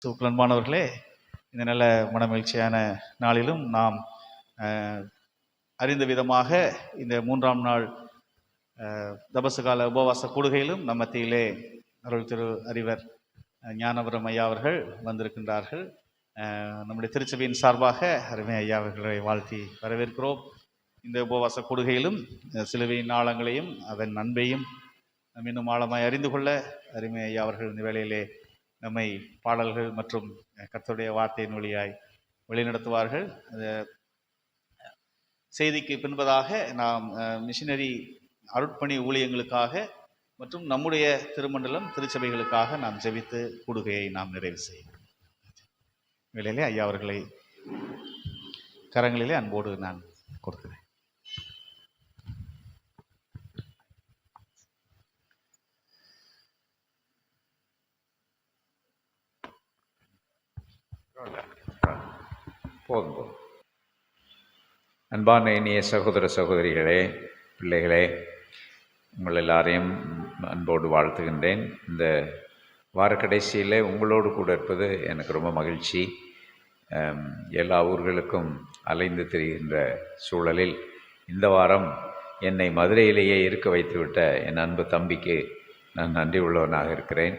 அன்பானவர்களே, இந்த நல்ல மனமகிழ்ச்சியான நாளிலும் நாம் அறிந்த விதமாக இந்த 3ஆம் நாள் தபசுகால உபவாச கூடுகையிலும் நம் மத்தியிலே அருள் திரு அறிவர் ஞானபுரம் ஐயா அவர்கள் வந்திருக்கின்றார்கள். நம்முடைய திருச்சபையின் சார்பாக அருமை ஐயா அவர்களை வாழ்த்தி வரவேற்கிறோம். இந்த உபவாச கூடுகையிலும் சிலுவையின் ஆழங்களையும் அதன் அன்பையும் இன்னும் ஆழமாய் அறிந்து கொள்ள அருமை ஐயா அவர்கள் இந்த வேளையிலே நம்மை பாடல்கள் மற்றும் கர்த்தருடைய வார்த்தையின் வழியாய் வழிநடத்துவார்கள். செய்திக்கு பின்பதாக நாம் மிஷினரி அருட்பணி ஊழியங்களுக்காக மற்றும் நம்முடைய திருமண்டலம் திருச்சபைகளுக்காக நாம் ஜெபித்து கூடுகையை நாம் நிறைவு செய்வோம். வேளையிலே ஐயா அவர்களை கரங்களிலே அன்போடு நான் கொடுக்கிறேன். போதும். அன்பான இனிய சகோதர சகோதரிகளே, பிள்ளைகளே, உங்கள் எல்லாரையும் அன்போடு வாழ்த்துகின்றேன். இந்த வார கடைசியில் உங்களோடு கூட இருப்பது எனக்கு ரொம்ப மகிழ்ச்சி. எல்லா ஊர்களுக்கும் அலைந்து திரிகின்ற சூழலில் இந்த வாரம் என்னை மதுரையிலேயே இருக்க வைத்துவிட்ட என் அன்பு தம்பிக்கு நான் நன்றி உள்ளவனாக இருக்கிறேன்.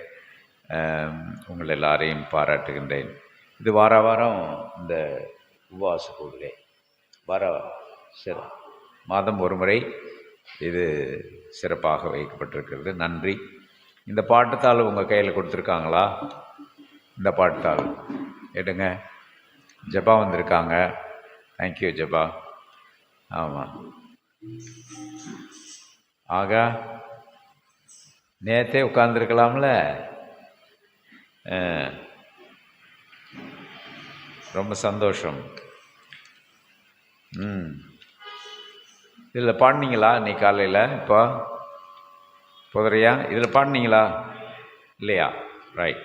உங்கள் எல்லாரையும் பாராட்டுகின்றேன். இது வார வாரம் இந்த உபவாச கூடுகை மாதம் ஒரு முறை இது சிறப்பாக வைக்கப்பட்டிருக்கிறது. நன்றி. இந்த பாட்டுத்தாள் உங்கள் கையில் கொடுத்துருக்காங்களா? இந்த பாட்டுத்தாள் எடுங்க. ஜபா வந்திருக்காங்க. தேங்க்யூ ஜபா. ஆமாம், ஆகா, நேற்றே உட்கார்ந்துருக்கலாம்ல. ரொம்ப சந்தோஷம். இதில் பாடினீங்களா நீ காலையில்? இப்போ போதுறையா இதில் பாடினீங்களா இல்லையா? ரைட்.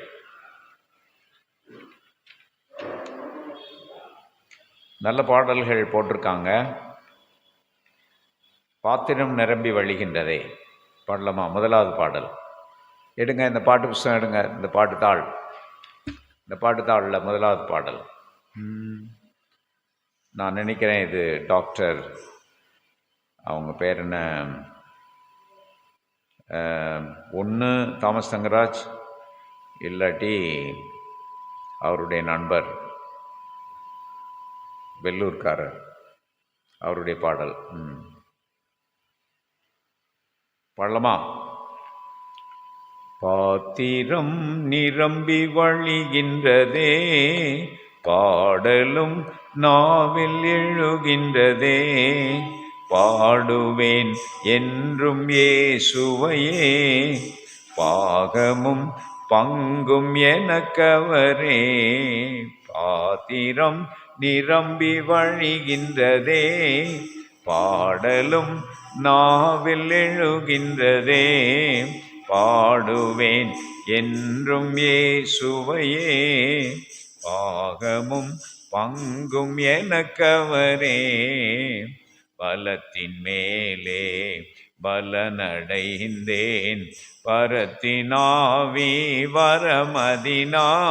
நல்ல பாடல்கள் போட்டிருக்காங்க. பாத்திரம் நிரம்பி வழிகின்றதே பாடலாமா? முதலாவது பாடல் எடுங்க. இந்த பாட்டு புஸ்தகம் எடுங்க. இந்த பாட்டுத்தாளில் முதலாவது பாடல். நான் நினைக்கிறேன் இது டாக்டர், அவங்க பேர் என்ன, ஒன்று தாமஸ் தங்கராஜ், இல்லாட்டி அவருடைய நண்பர் வெள்ளூர்காரர், அவருடைய பாடல். பாடலாமா? பாத்திரம் நிரம்பி வழிகின்றதே, பாடலும் நாவில் எழுகின்றதே, பாடுவேன் என்றும் இயேசுவையே, பாகமும் பங்கும் எனக்கவரே. பாத்திரம் நிரம்பி வழிகின்றதே, பாடலும் நாவில் எழுகின்றதே, பாடுவேன் என்றும் இயேசுவையே, பாகமும் பங்கும் எனக்கவரே. பலத்தின் மேலே பலனடைந்தேன், பரத்தினாவி வரமதினான்,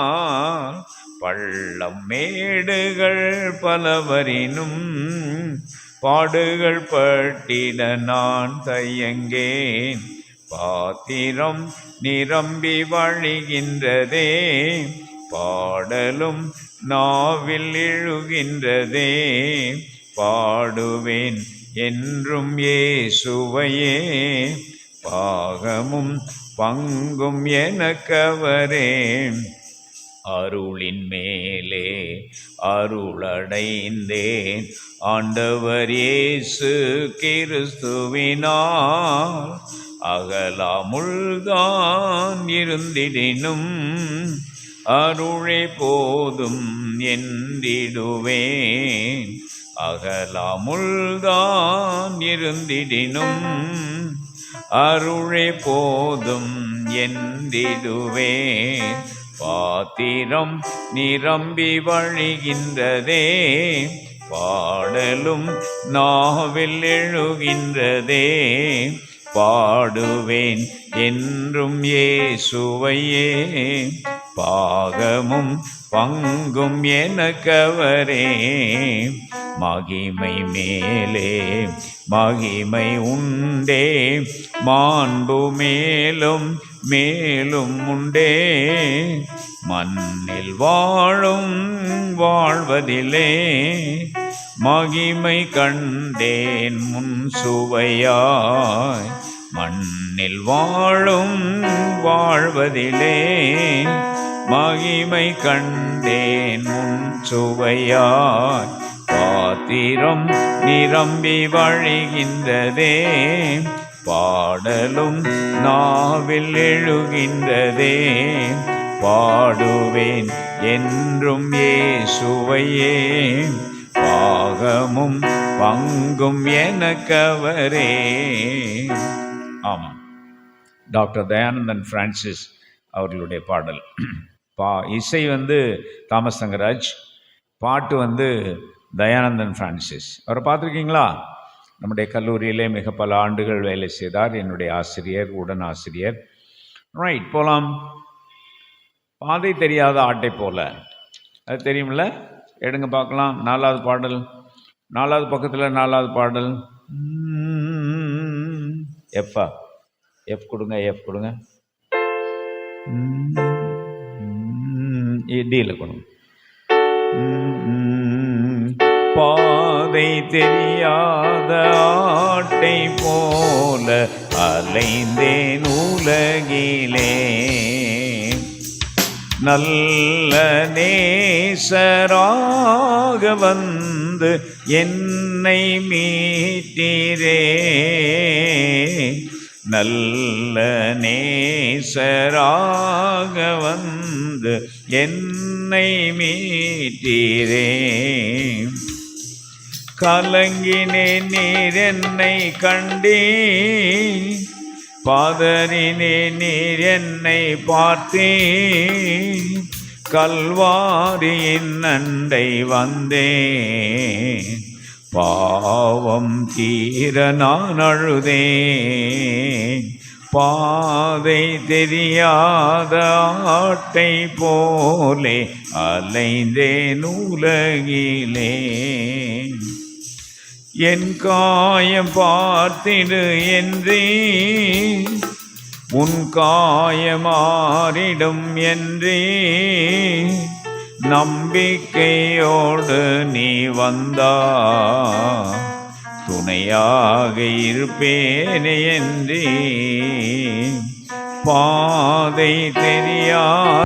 பள்ளம் மேடுகள் பலவரினும் பாடுகள் பட்டிட நான் தயங்கேன். பாத்திரம் நிரம்பி வழிகின்றதே, பாடலும் நாவில் எழுகின்றதே, பாடுவேன் என்றும் இயேசுவையே, பாகமும் பங்கும் எனக்கவரே. அருளின் மேலே அருளடைந்தேன், ஆண்டவர் இயேசு கிறிஸ்துவினால், அகலாமுள்தான் இருந்திடினும் அருளே போதும் என்றிடுவேன். அகலாமுள்தான் இருந்திடினும் அருளே போதும் என்றிடுவேன். பாத்திரம் நிரம்பி வழிகின்றதே, பாடலும் நாவில் எழுகின்றதே, பாடுவேன் என்றும் இயேசுவையே, பாகமும் பங்கும் எனக்கவரே. மகிமை மேலே மகிமை உண்டே, மாண்பு மேலும் மேலும் உண்டே. மண்ணில் வாழும் வாழ்வதிலே மகிமை கண்டேன் முன் சுவையாய். மண்ணில் வாழும் வாழ்வதிலே மகிமை கண்டேன் முன் சுவையாய். பாத்திரம் நிரம்பி வழிகின்றதே, பாடலும் நாவில் எழுகின்றதே. பாடுவேன் என்றும் இயேசுவையே, பாகமும் பங்கும் எனக்கவரே. ஆமாம், டாக்டர் தயானந்தன் பிரான்சிஸ் அவர்களுடைய பாடல். இசை தாமஸ் தங்கராஜ், பாட்டு தயானந்தன் பிரான்சிஸ். அவரை பார்த்துருக்கீங்களா? நம்முடைய கல்லூரியிலே மிக பல ஆண்டுகள் வேலை செய்தார், என்னுடைய ஆசிரியர், உடன் ஆசிரியர். ரைட், போலாம். பாதை தெரியாத ஆட்டை போல, அது தெரியுமில்ல? எடுங்க பார்க்கலாம். 4வது பாடல், 4வது பக்கத்தில் 4வது பாடல். எஃப் கொடுங்க, எஃப் கொடுங்க, டியில் கொடுங்க. பாதை தெரியாத ஆட்டை போல அலைந்தேன் உலகிலே, நல்ல நேசராக வந்து என்னை மீட்டீரே. நல்ல நேசராக வந்து என்னை மீட்டீரே. கலங்கினேன் நீர் என்னை கண்டே, பாதறினே நீர் என்னை பார்த்தே. கல்வாரியின் அண்டை வந்தே, பாவம் தீர நான் அழுதே. பாதை தெரியாத ஆட்டை போலே அலைந்தேன் உலகிலே. என் காயம் பார்த்திடு என்றே, உன் காயமாறிடும் என்றே. நம்பிக்கையோடு நீ வந்தா துணையாக இருப்பேனே என்றே. பாதை தெரியாத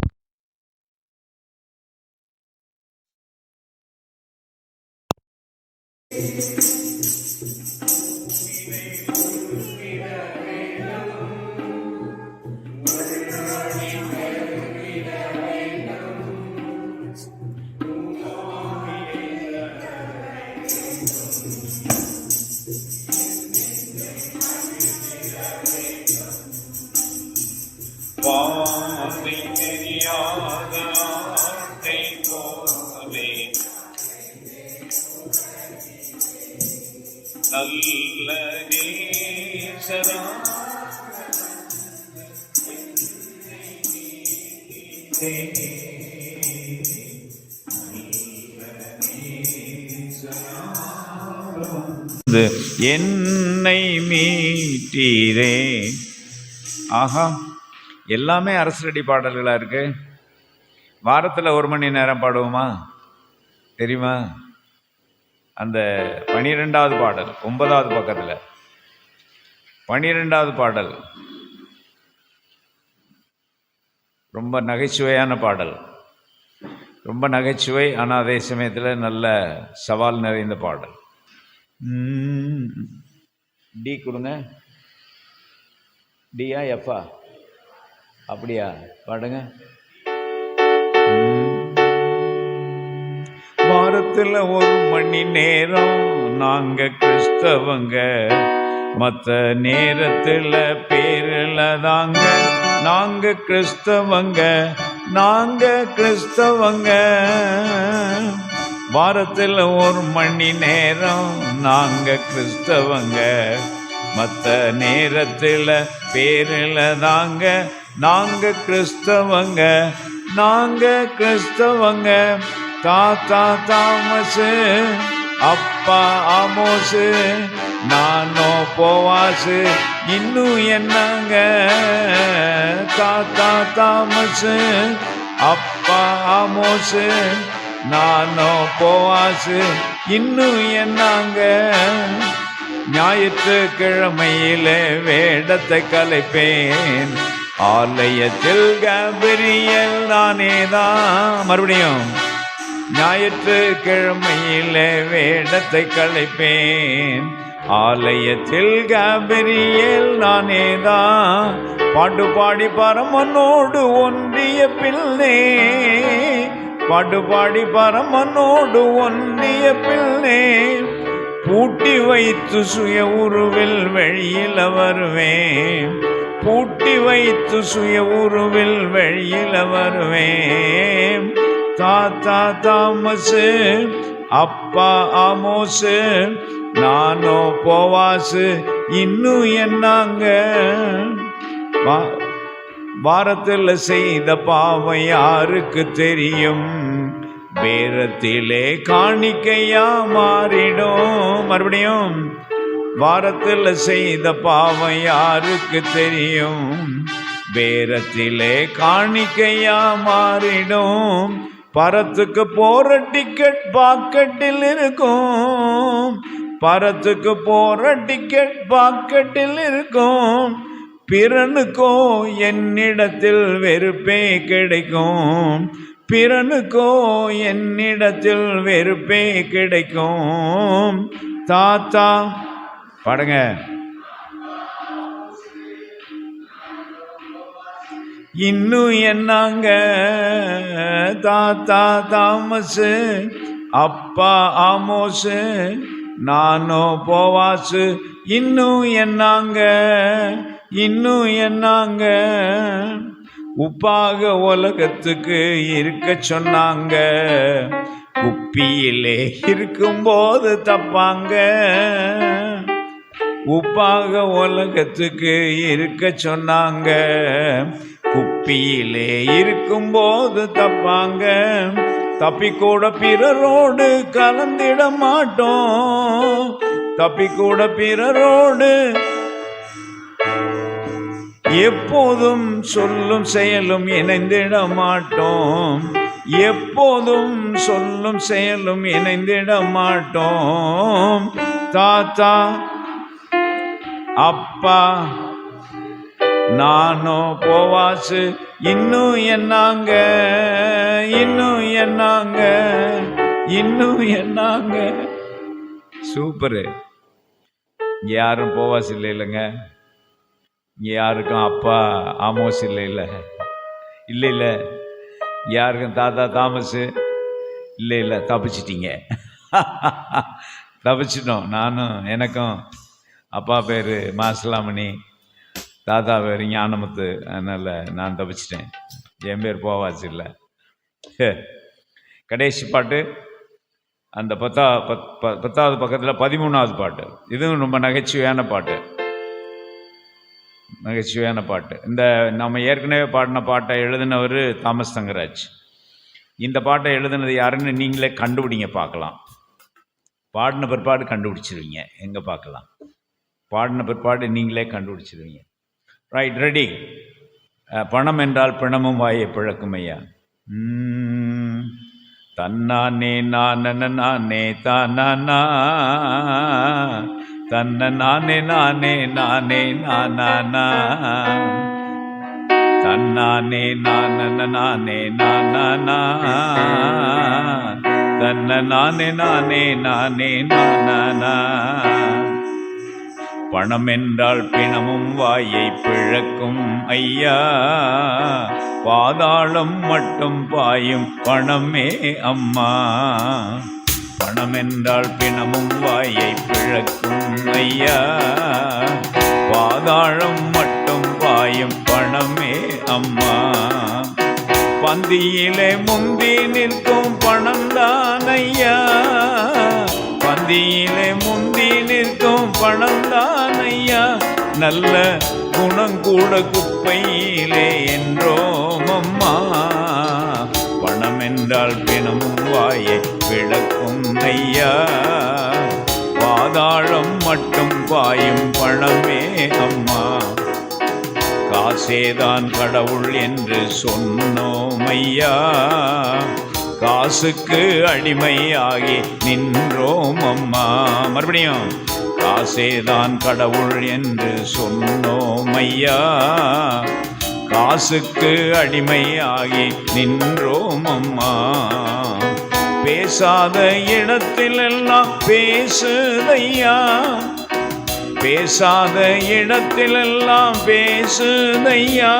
பாதை தெரியாத ஆட்டை போலே நல்ல நேசரா என்னை மீட்டீரே. ஆஹா, எல்லாமே அரசரடி பாடல்களாக இருக்கு. வாரத்தில் 1 மணி நேரம் பாடுவோமா? தெரியுமா? அந்த 12வது பாடல் 9வது பக்கத்தில் 12வது பாடல் ரொம்ப நகைச்சுவையான பாடல். ரொம்ப நகைச்சுவை, ஆனால் அதே சமயத்தில் நல்ல சவால் நிறைந்த பாடல். டி கொடுங்க. டியா எஃப்பா? அப்படியா? பாடுங்க. வாரத்தில் 1 மணி நேரம் நாங்க கிறிஸ்தவங்க, மற்ற நேரத்தில் பேரில் தாங்க நாங்க கிறிஸ்தவங்க, நாங்க கிறிஸ்தவங்க. வாரத்தில் 1 மணி நேரம் நாங்க கிறிஸ்தவங்க, மற்ற நேரத்தில் பேரில் தாங்க நாங்க கிறிஸ்தவங்க. நாங்க கிறிஸ்தவங்க. தாத்தா தாமஸு, அப்பா ஆமோஸு, நானோ போவாசு, இன்னும் என்னங்க. தாத்தா தாமஸு, அப்பா ஆமோஸு, நானோ போவாசு, இன்னும் என்னங்க. ஞாயிற்றுக்கிழமையிலே வேடத்தை கலைப்பேன், ஆலயத்தில் கபிரியல் நானேதான். மறுபடியும் ஞாயிற்றுக்கிழமையிலே வேடத்தை கலைப்பேன், ஆலயத்தில் கபிரியல் நானேதான். பாட்டு பாடி பரமனோடு ஒன்றிய பிள்ளை, பாட்டு பாடி பரமனோடு ஒன்றிய பிள்ளை. பூட்டி வைத்து சுய உருவில் வெளியில வருவேன், பூட்டி வைத்து சுய உருவில் வெளியில வருவேன். தாத்தா தாமஸு, அப்பா ஆமோஸு, நானோ போவாசு, இன்னும் என்னங்க. வாரத்தில் செய்த பாவம் யாருக்கு தெரியும், பேரத்திலே காணிக்கையா மாறிடும். மறுபடியும் வாரத்தில் செய்த பாவம் யாருக்கு தெரியும், பேரத்திலே காணிக்கையா மாறிடும். பரத்துக்கு போற டிக்கெட் பாக்கெட்டில் இருக்கும், பரத்துக்கு போற டிக்கெட் பாக்கெட்டில் இருக்கும். பிறனுக்கோ என்னிடத்தில் வெறுப்பே கிடைக்கும், பிறனுக்கோ என்னிடத்தில் வெறுப்பே கிடைக்கும். தாத்தா பாடுங்க. இன்னும் என்னங்க. தாத்தா தாமஸு, அப்பா ஆமோஸு, நானோ போவாசு, இன்னும் என்னங்க, இன்னும் என்னங்க. உப்பாக உலகத்துக்கு இருக்க சொன்னாங்க, குப்பியிலே இருக்கும்போது தப்பாங்க. உப்பாக உலகத்துக்கு இருக்க சொன்னாங்க, குப்பியிலே இருக்கும்போது தப்பாங்க. தப்பிக்கூட பிறரோடு கலந்திட மாட்டோம், தப்பிக்கூட பிறரோடு எப்போதும் சொல்லும் செயலும் இணைந்திட மாட்டோம், எப்போதும் சொல்லும் செயலும் இணைந்திட மாட்டோம். தாத்தா அப்பா நானோ போவாசு, இன்னும் என்னங்க, இன்னும் என்னங்க, இன்னும் என்னங்க. சூப்பரு. இங்கே யாரும் போவாசு இல்லை இல்லைங்க, இங்கே யாருக்கும் அப்பா ஆமோஸ் இல்லை இல்லை இல்லை இல்லை, யாருக்கும் தாத்தா தாமஸு இல்லை இல்லை. தப்பிச்சிட்டிங்க, தப்பிச்சிட்டோம். நானும், எனக்கும் அப்பா பேர் மாசிலாமணி, தாத்தா பேர் ஞானமுத்து, அதனால் நான் தப்பிச்சிட்டேன். என் பேர் போவாச்சு இல்லை. கடைசி பாட்டு அந்த பத்தாவது பக்கத்தில் 13வது பாட்டு. இதுவும் ரொம்ப நகைச்சுவையான பாட்டு, நகைச்சுவையான பாட்டு. இந்த நம்ம ஏற்கனவே பாடின பாட்டை எழுதினவர் தாமஸ் தங்கராஜ். இந்த பாட்டை எழுதினது யாருன்னு நீங்களே கண்டுபிடிங்க பார்க்கலாம். பாடின பிற்பாடு கண்டுபிடிச்சிருவீங்க, எங்கே பார்க்கலாம். பாடின பிற்பாடு நீங்களே கண்டுபிடிச்சிருவீங்க. Right, ready. பணம் என்றால் பிணமும் வாயை பிழக்கும் ஐயா. தன்னானே நானே நானே தானா, தன்ன நானே நானே நானே நானா, தன்னானே நானே நானே நானா, தன்ன நானே நானே நானே நானா. பணம் என்றால் பிணமும் வாயை பிழக்கும் ஐயா, பாதாளம் மட்டும் பாயும் பணமே அம்மா. பணம் என்றால் பிணமும் வாயை பிழக்கும் ஐயா, பாதாளம் மட்டும் பாயும் பணமே அம்மா. பந்தியிலே முந்தி நிற்கும் பணம் தான் ஐயா, பந்தியிலே முந்தி நிற்கும் பணம் தான் ஐயா. நல்ல குணங்கூட குப்பையிலே என்றோம் அம்மா. பணம் என்றால் பிணமும் வாயை விளக்கும் ஐயா. பாதாளம் மட்டும் பாயும் பணமே அம்மா. காசேதான் கடவுள் என்று சொன்னோம் ஐயா. காசுக்கு அடிமையாகி நின்றோம் அம்மா. மறுபடியும் காசேதான் கடவுள் என்று சொன்னோம் ஐயா. காசுக்கு அடிமையாகி நின்றோம் அம்மா. பேசாத இடத்திலெல்லாம் பேசுதையா. பேசாத இடத்திலெல்லாம் பேசுதையா.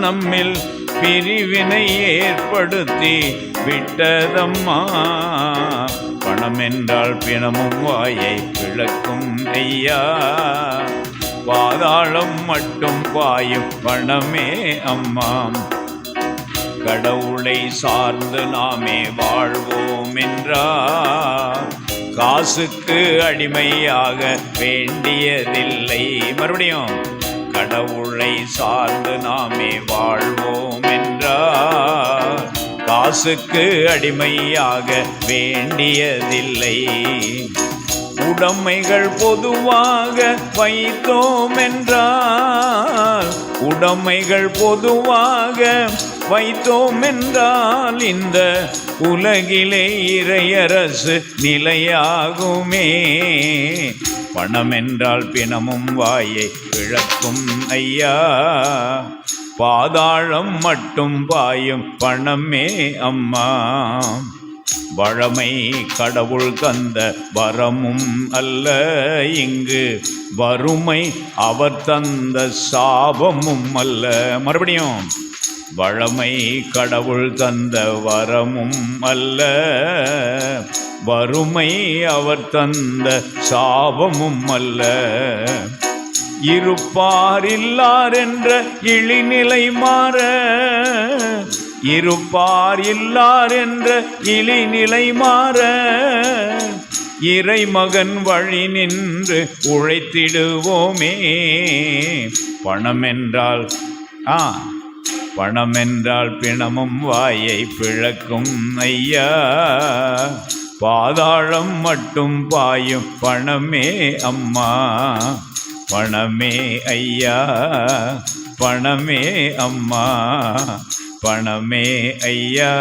நம்மில் பிரிவினை ஏற்படுத்தி விட்டதம்மா. பணம் என்றால் பிணமும் வாயை விளக்கும் ஐயா. பாதாளம் மட்டும் பாயும் பணமே அம்மா. கடவுளை சார்ந்து நாமே வாழ்வோம் என்றார். காசுக்கு அடிமையாக வேண்டியதில்லை. மறுபடியும் கடவுளை சார்ந்து நாமே வாழ்வோம் என்றார். காசுக்கு அடிமையாக வேண்டியதில்லை. உடைமைகள் பொதுவாக வைத்தோம் என்றால். உடைமைகள் பொதுவாக வைத்தோம் என்றால் இந்த உலகிலே இறையரசு நிலையாகுமே. பணம் என்றால் பிணமும் வாயை விளக்கும் ஐயா. பாதாளம் மட்டும் பாயும் பணமே அம்மா. வழமை கடவுள் தந்த வரமும் அல்ல. இங்கு வறுமை அவர் தந்த சாபமும் அல்ல. மறுபடியும் வழமை கடவுள் தந்த வரமும் அல்ல. வறுமை அவர் தந்த சாபமும் அல்ல. இருப்பார் இல்லார் என்ற இழிநிலை மாற. இருப்பார் இல்லார் என்ற இழிநிலை மாற. இறைமகன் வழி நின்று உழைத்திடுவோமே. பணம் என்றால் பணம் என்றால் பிணமும் வாயை பிளக்கும் ஐயா. பாதாளம் மட்டும் பாயும் பணமே அம்மா. பணமே ஐயா. பணமே அம்மா. பணமே ஐயா.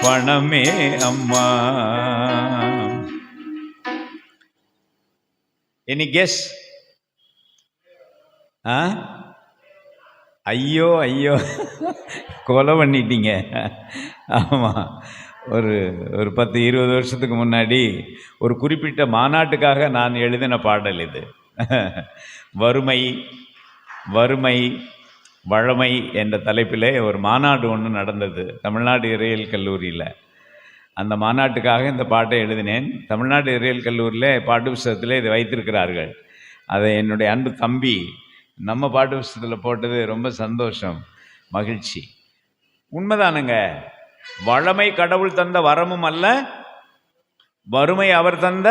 பணமே அம்மா. Any guess? ஐயோ ஐயோ, கொலை பண்ணிட்டீங்க. ஆமாம், ஒரு 10-20 வருஷத்துக்கு முன்னாடி ஒரு குறிப்பிட்ட மாநாட்டுக்காக நான் எழுதின பாடல் இது. வறுமை வறுமை வழமை என்ற தலைப்பில் ஒரு மாநாடு ஒன்று நடந்தது தமிழ்நாடு இறையியல் கல்லூரியில். அந்த மாநாட்டுக்காக இந்த பாட்டை எழுதினேன். தமிழ்நாடு இறையியல் கல்லூரியில் பாட்டு புஸ்தகத்தில் இதை வைத்திருக்கிறார்கள். அதை என்னுடைய அன்பு தம்பி நம்ம பாட்டு புஸ்தகத்தில் போட்டது ரொம்ப சந்தோஷம், மகிழ்ச்சி. உண்மைதானுங்க, வளமை கடவுள் தந்த வரமும் அல்ல, வறுமை அவர் தந்த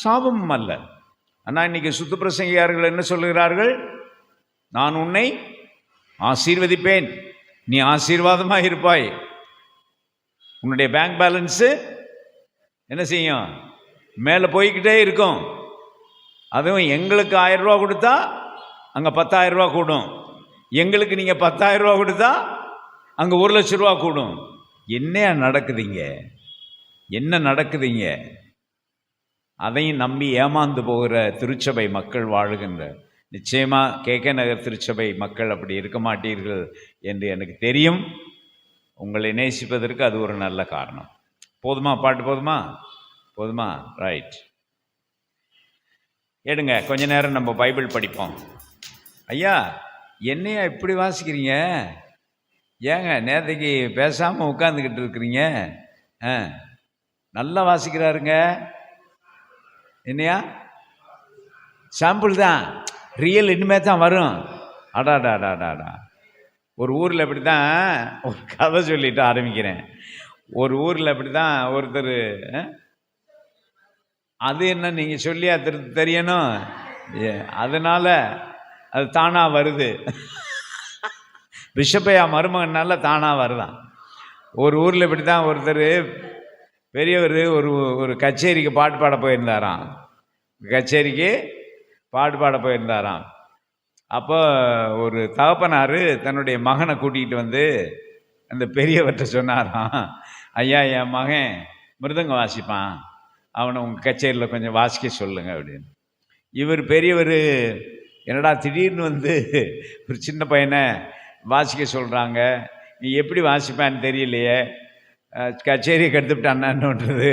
சாபமும் அல்ல. ஆனால் இன்னைக்கு சுத்து பிரசங்கியார்கள் என்ன சொல்லுகிறார்கள்? நான் உன்னை ஆசீர்வதிப்பேன், நீ ஆசீர்வாதமாக இருப்பாய். உன்னுடைய பேங்க் பேலன்ஸு என்ன செய்யும்? மேலே போய்கிட்டே இருக்கும். அதுவும் எங்களுக்கு 1000 ரூபா கொடுத்தா அங்கே 10,000 ரூபா கூடும். எங்களுக்கு நீங்கள் 10,000 ரூபா கொடுத்தா அங்கே 1,00,000 ரூபா கூடும். என்ன நடக்குதுங்க? என்ன நடக்குதுங்க? அதையும் நம்பி ஏமாந்து போகிற திருச்சபை மக்கள் வாழுகின்ற, நிச்சயமாக KK நகர் திருச்சபை மக்கள் அப்படி இருக்க மாட்டீர்கள் என்று எனக்கு தெரியும். உங்களை நேசிப்பதற்கு அது ஒரு நல்ல காரணம். போதுமா? பாட்டு போதுமா? போதுமா? ரைட், எடுங்க. கொஞ்ச நேரம் நம்ம பைபிள் படிப்போம். ஐயா, என்னையா இப்படி வாசிக்கிறீங்க? ஏங்க நேற்றுக்கு பேசாமல் உட்காந்துக்கிட்டு இருக்கிறீங்க? நல்லா வாசிக்கிறாருங்க. என்னையா சாம்பிள் தான், ரியல் இனிமே தான் வரும். அடாடாடாடாடா. ஒரு ஊரில் அப்படி தான், ஒரு கதை சொல்லிட்டு ஆரம்பிக்கிறேன். ஒரு ஊரில் அப்படி தான் ஒருத்தர், அது என்ன நீங்கள் சொல்லியா தெரியணும்? அதனால் அது தானாக வருது. பிஷப்பையா மருமகனால தானாக வருதான். ஒரு ஊரில் இப்படி தான் ஒருத்தர் பெரியவர் ஒரு கச்சேரிக்கு பாட்டு பாட போயிருந்தாராம். கச்சேரிக்கு பாட்டு பாட போயிருந்தாராம். அப்போ ஒரு தகப்பனார் தன்னுடைய மகனை கூட்டிகிட்டு வந்து அந்த பெரியவர்கிட்ட சொன்னாராம், ஐயா என் மகன் மிருதங்கம் வாசிப்பான், அவனை உங்கள் கச்சேரியில் கொஞ்சம் வாசிக்க சொல்லுங்க அப்படின்னு. இவர் பெரியவர் என்னடா திடீர்னு வந்து ஒரு சின்ன பையனை வாசிக்க சொல்கிறாங்க, நீ எப்படி வாசிப்பான்னு தெரியலையே, கச்சேரியை கற்றுவிட்டான்னுன்றது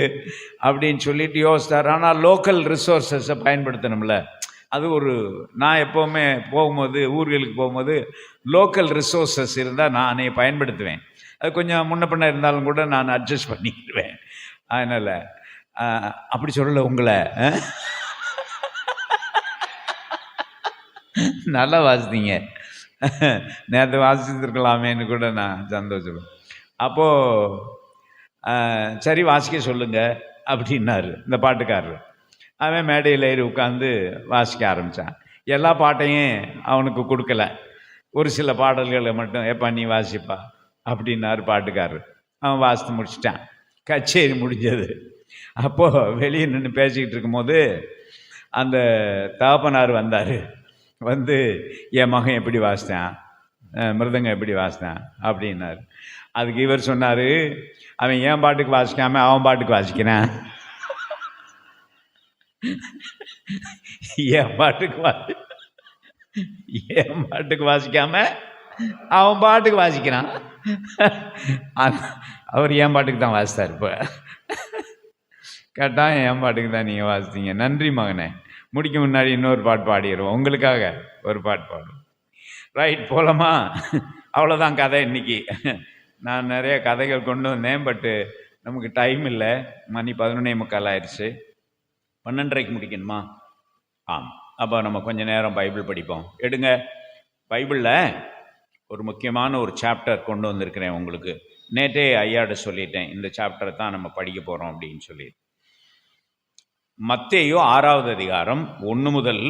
அப்படின்னு சொல்லிட்டு யோசித்தார். ஆனால் லோக்கல் ரிசோர்ஸஸை பயன்படுத்தணும்ல. அது நான் எப்போவுமே போகும்போது, ஊர்களுக்கு போகும்போது லோக்கல் ரிசோர்ஸஸ் இருந்தால் நானே பயன்படுத்துவேன். அது கொஞ்சம் முன்ன பின்ன இருந்தாலும் கூட நான் அட்ஜஸ்ட் பண்ணிக்கிடுவேன். அதனால் அப்படி சொல்லலை உங்களை. நல்லா வாசித்தீங்க, நேற்று வாசித்துருக்கலாமேன்னு கூட நான் சந்தோஷம். அப்போது சரி வாசிக்க சொல்லுங்க அப்படின்னாரு இந்த பாட்டுக்காரர். அவன் மேடையில் ஏறி உட்காந்து வாசிக்க ஆரம்பித்தான். எல்லா பாட்டையும் அவனுக்கு கொடுக்கல, ஒரு சில பாடல்களை மட்டும் எப்பா நீ வாசிப்பா அப்படின்னாரு பாட்டுக்காரர். அவன் வாசித்து முடிச்சிட்டான். கச்சேரி முடிஞ்சது. அப்போது வெளியே நின்று பேசிக்கிட்டு இருக்கும்போது அந்த தகப்பனார் வந்தார். வந்து என் மகன் எப்படி வாசித்தான், மிருதங்கம் எப்படி வாசித்தான் அப்படின்னாரு. அதுக்கு இவர் சொன்னார், அவன் என் பாட்டுக்கு வாசிக்காமல் அவன் பாட்டுக்கு வாசிக்கிறான். என் பாட்டுக்கு வாசிக்காம அவன் பாட்டுக்கு வாசிக்கிறான். அவர் என் பாட்டுக்கு தான் வாசித்தார். இப்போ கட்டாயம் என் பாட்டுக்கு தான் நீங்கள் வாசித்தீங்க. நன்றி மகனே. முடிக்க முன்னாடி இன்னொரு பாட்டு பாடிடுவோம், உங்களுக்காக ஒரு பாட்டு பாடுவோம். ரைட், போகலாமா? அவ்வளோதான் கதை இன்னைக்கு. நான் நிறைய கதைகள் கொண்டு வந்தேன், பட்டு நமக்கு டைம் இல்லை. மணி 11:45 ஆயிடுச்சு. 12:30க்கு முடிக்கணுமா? அப்போ நம்ம கொஞ்சம் நேரம் பைபிள் படிப்போம். எடுங்க, பைபிளில் ஒரு முக்கியமான ஒரு சாப்டர் கொண்டு வந்திருக்கிறேன் உங்களுக்கு. நேற்றே ஐயாட்ட சொல்லிட்டேன், இந்த சாப்டரை தான் நம்ம படிக்க போகிறோம் அப்படின்னு சொல்லி. மத்தேயு 6வது அதிகாரம் 1 முதல்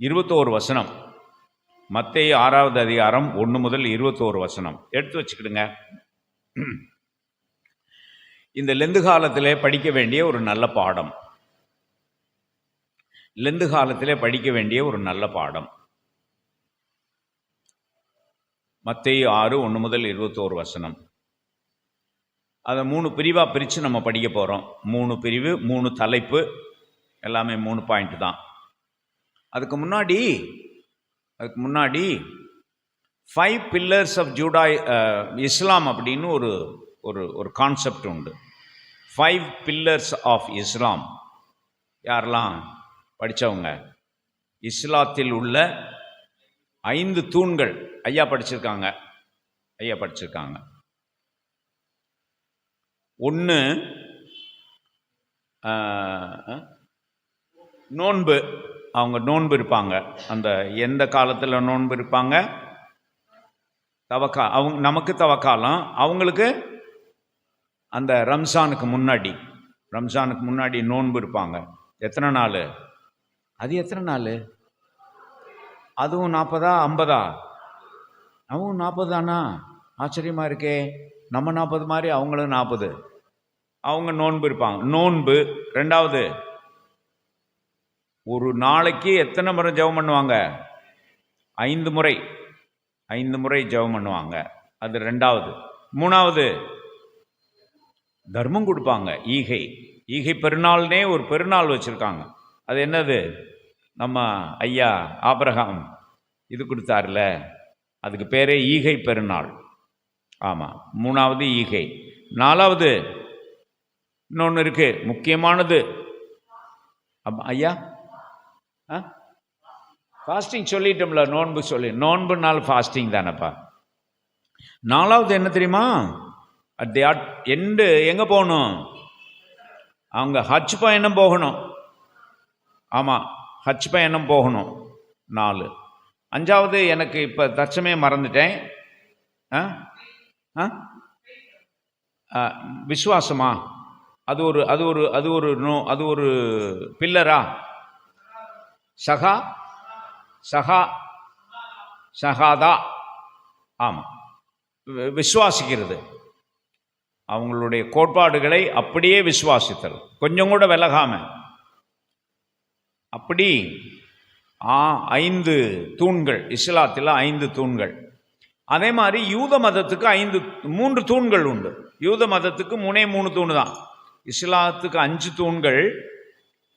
21 வசனம். மத்தேயு 6வது அதிகாரம் 1 முதல் 21 வசனம் எடுத்து வச்சுக்கிடுங்க. இந்த லெந்து காலத்திலே படிக்க வேண்டிய ஒரு நல்ல பாடம். லெந்து காலத்திலே படிக்க வேண்டிய ஒரு நல்ல பாடம். மத்தேயு 6 1 முதல் 21 வசனம். அதை 3 பிரிவாக பிரித்து நம்ம படிக்க போகிறோம். 3 பிரிவு, 3 தலைப்பு, எல்லாமே 3 பாயிண்ட் தான். அதுக்கு முன்னாடி 5 பில்லர்ஸ் ஆஃப் இஸ்லாம் அப்படின்னு ஒரு கான்செப்ட் உண்டு. 5 பில்லர்ஸ் ஆஃப் இஸ்லாம். யாரெல்லாம் படித்தவங்க? இஸ்லாத்தில் உள்ள 5 தூண்கள். ஐயா படிச்சிருக்காங்க. 1 நோன்பு. அவங்க நோன்பு இருப்பாங்க. அந்த எந்த காலத்தில் நோன்பு இருப்பாங்க? தவக்கா. நமக்கு தவக்காலம், அவங்களுக்கு அந்த ரம்ஜானுக்கு முன்னாடி நோன்பு இருப்பாங்க. எத்தனை நாள்? அது எத்தனை நாள்? அதுவும் 40 50? அவங்க 40 தானா? ஆச்சரியமாக இருக்கே. நம்ம 40 மாதிரி அவங்களும் 40. அவங்க நோன்பு இருப்பாங்க. நோன்பு. 2வது, ஒரு நாளைக்கு எத்தனை முறை ஜெபம் பண்ணுவாங்க? 5 முறை. 5 முறை ஜெபம் பண்ணுவாங்க. அது 2வது. 3வது, தர்மம் கொடுப்பாங்க. ஈகை பெருநாள்னே ஒரு பெருநாள் வச்சுருக்காங்க. அது என்னது? நம்ம ஐயா ஆபிரகாம் இது கொடுத்தார்ல, அதுக்கு பேரே ஈகை பெருநாள். ஆமாம், 3வது ஈகை. 4வது இன்னொன்று இருக்கு, முக்கியமானது. ஐயா ஃபாஸ்டிங் சொல்லிட்டோம்ல, நோன்பு சொல்லி. நோன்புனால ஃபாஸ்டிங் தானப்பா. 4வது என்ன தெரியுமா? அட் தி எண்டு எங்கே போகணும்? அவங்க ஹஜ் பயணம் போகணும். ஆமாம், ஹஜ் பயணம் போகணும். 4. 5வது எனக்கு இப்போ தற்சமயம் மறந்துட்டேன். விசுவாசமா? அது ஒரு பில்லரா? சகாதா. ஆமாம், விசுவாசிக்கிறது. அவங்களுடைய கோட்பாடுகளை அப்படியே விசுவாசித்தல், கொஞ்சம் கூட விலகாம. அப்படி 5 தூண்கள் இஸ்லாத்தில், 5 தூண்கள். அதே மாதிரி யூத மதத்துக்கு 3 தூண்கள் உண்டு. யூத மதத்துக்கு 3 தூண் தான். இஸ்லாத்துக்கு 5 தூண்கள்,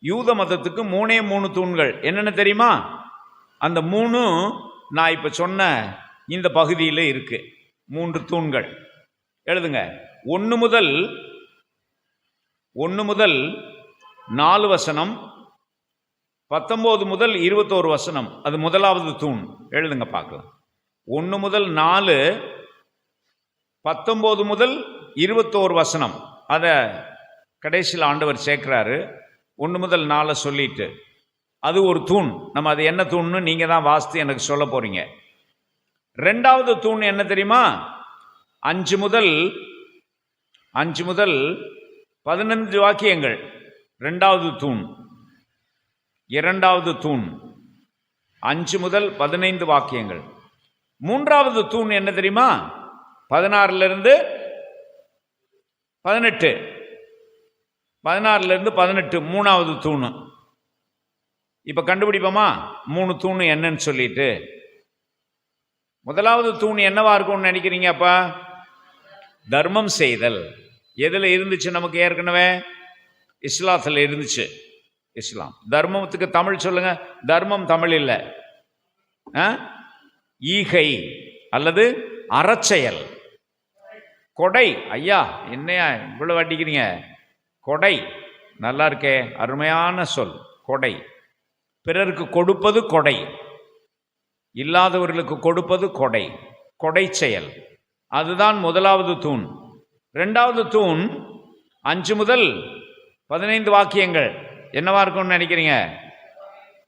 யூத மதத்துக்கு 3 தூண்கள். என்னென்ன தெரியுமா? அந்த 3 நான் இப்போ சொன்ன இந்த பகுதியில் இருக்கு. 3 தூண்கள் எழுதுங்க. 1 முதல் 4 வசனம், 19 முதல் 21 வசனம், அது முதலாவது தூண். எழுதுங்க பார்க்கலாம். 1 முதல் 4, 19 முதல் 21 வசனம். அதை கடைசியில் ஆண்டவர் சேர்க்கிறாரு. 1 முதல் 4 சொல்லிட்டு, அது ஒரு தூண். நம்ம அது என்ன தூண்னு நீங்க தான் வாசித்து எனக்கு சொல்ல போறீங்க. 2வது தூண் என்ன தெரியுமா? 5 முதல் 15 வாக்கியங்கள் 2வது தூண். 2வது தூண் 5 முதல் 15 வாக்கியங்கள். 3வது தூண் என்ன தெரியுமா? 16 18, 16 18 3வது தூண். இப்ப கண்டுபிடிப்போமா 3 தூண் என்னன்னு சொல்லிட்டு? முதலாவது தூண் என்னவா இருக்கும்னு நினைக்கிறீங்க? அப்ப தர்மம் செய்தல். எதுல இருந்துச்சு? நமக்கு ஏற்கனவே இஸ்லாத்தில் இருந்துச்சு. இஸ்லாம். தர்மத்துக்கு தமிழ் சொல்லுங்க. தர்மம் தமிழ் இல்லை, ஈகை அல்லது அறச்செயல். கொடை. ஐயா என்னையா இவ்வளவு அடிக்கிறீங்க? கொடை நல்லா இருக்கே, அருமையான சொல். கொடை. பிறருக்கு கொடுப்பது கொடை, இல்லாதவர்களுக்கு கொடுப்பது கொடை. கொடை செயல். அதுதான் முதலாவது தூண். 2வது தூண் 5 முதல் 15 வாக்கியங்கள் என்னவா இருக்கும்னு நினைக்கிறீங்க?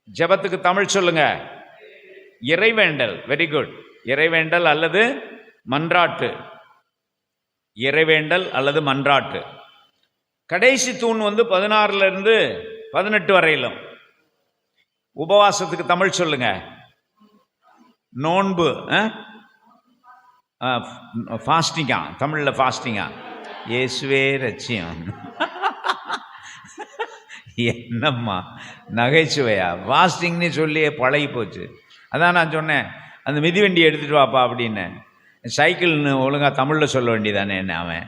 ஜெபத்துக்கு தமிழ் சொல்லுங்க. இறைவேண்டல். Very good. இறைவேண்டல் அல்லது மன்றாட்டு. இறைவேண்டல் அல்லது மன்றாட்டு. கடைசி தூண் 16 18 வரையிலும். உபவாசத்துக்கு தமிழ் சொல்லுங்க. நோன்பு. ஃபாஸ்டிங்கா? தமிழில் ஃபாஸ்டிங்கா? இயேசுவே ரட்சியம். என்னம்மா நகைச்சுவையா? ஃபாஸ்டிங்னு சொல்லி பழகி போச்சு. அதான் நான் சொன்னேன், அந்த மிதிவண்டியை எடுத்துகிட்டு வாப்பா அப்படின்னு. சைக்கிள்னு ஒழுங்காக தமிழில் சொல்ல வேண்டியதானே என்ன? அவன்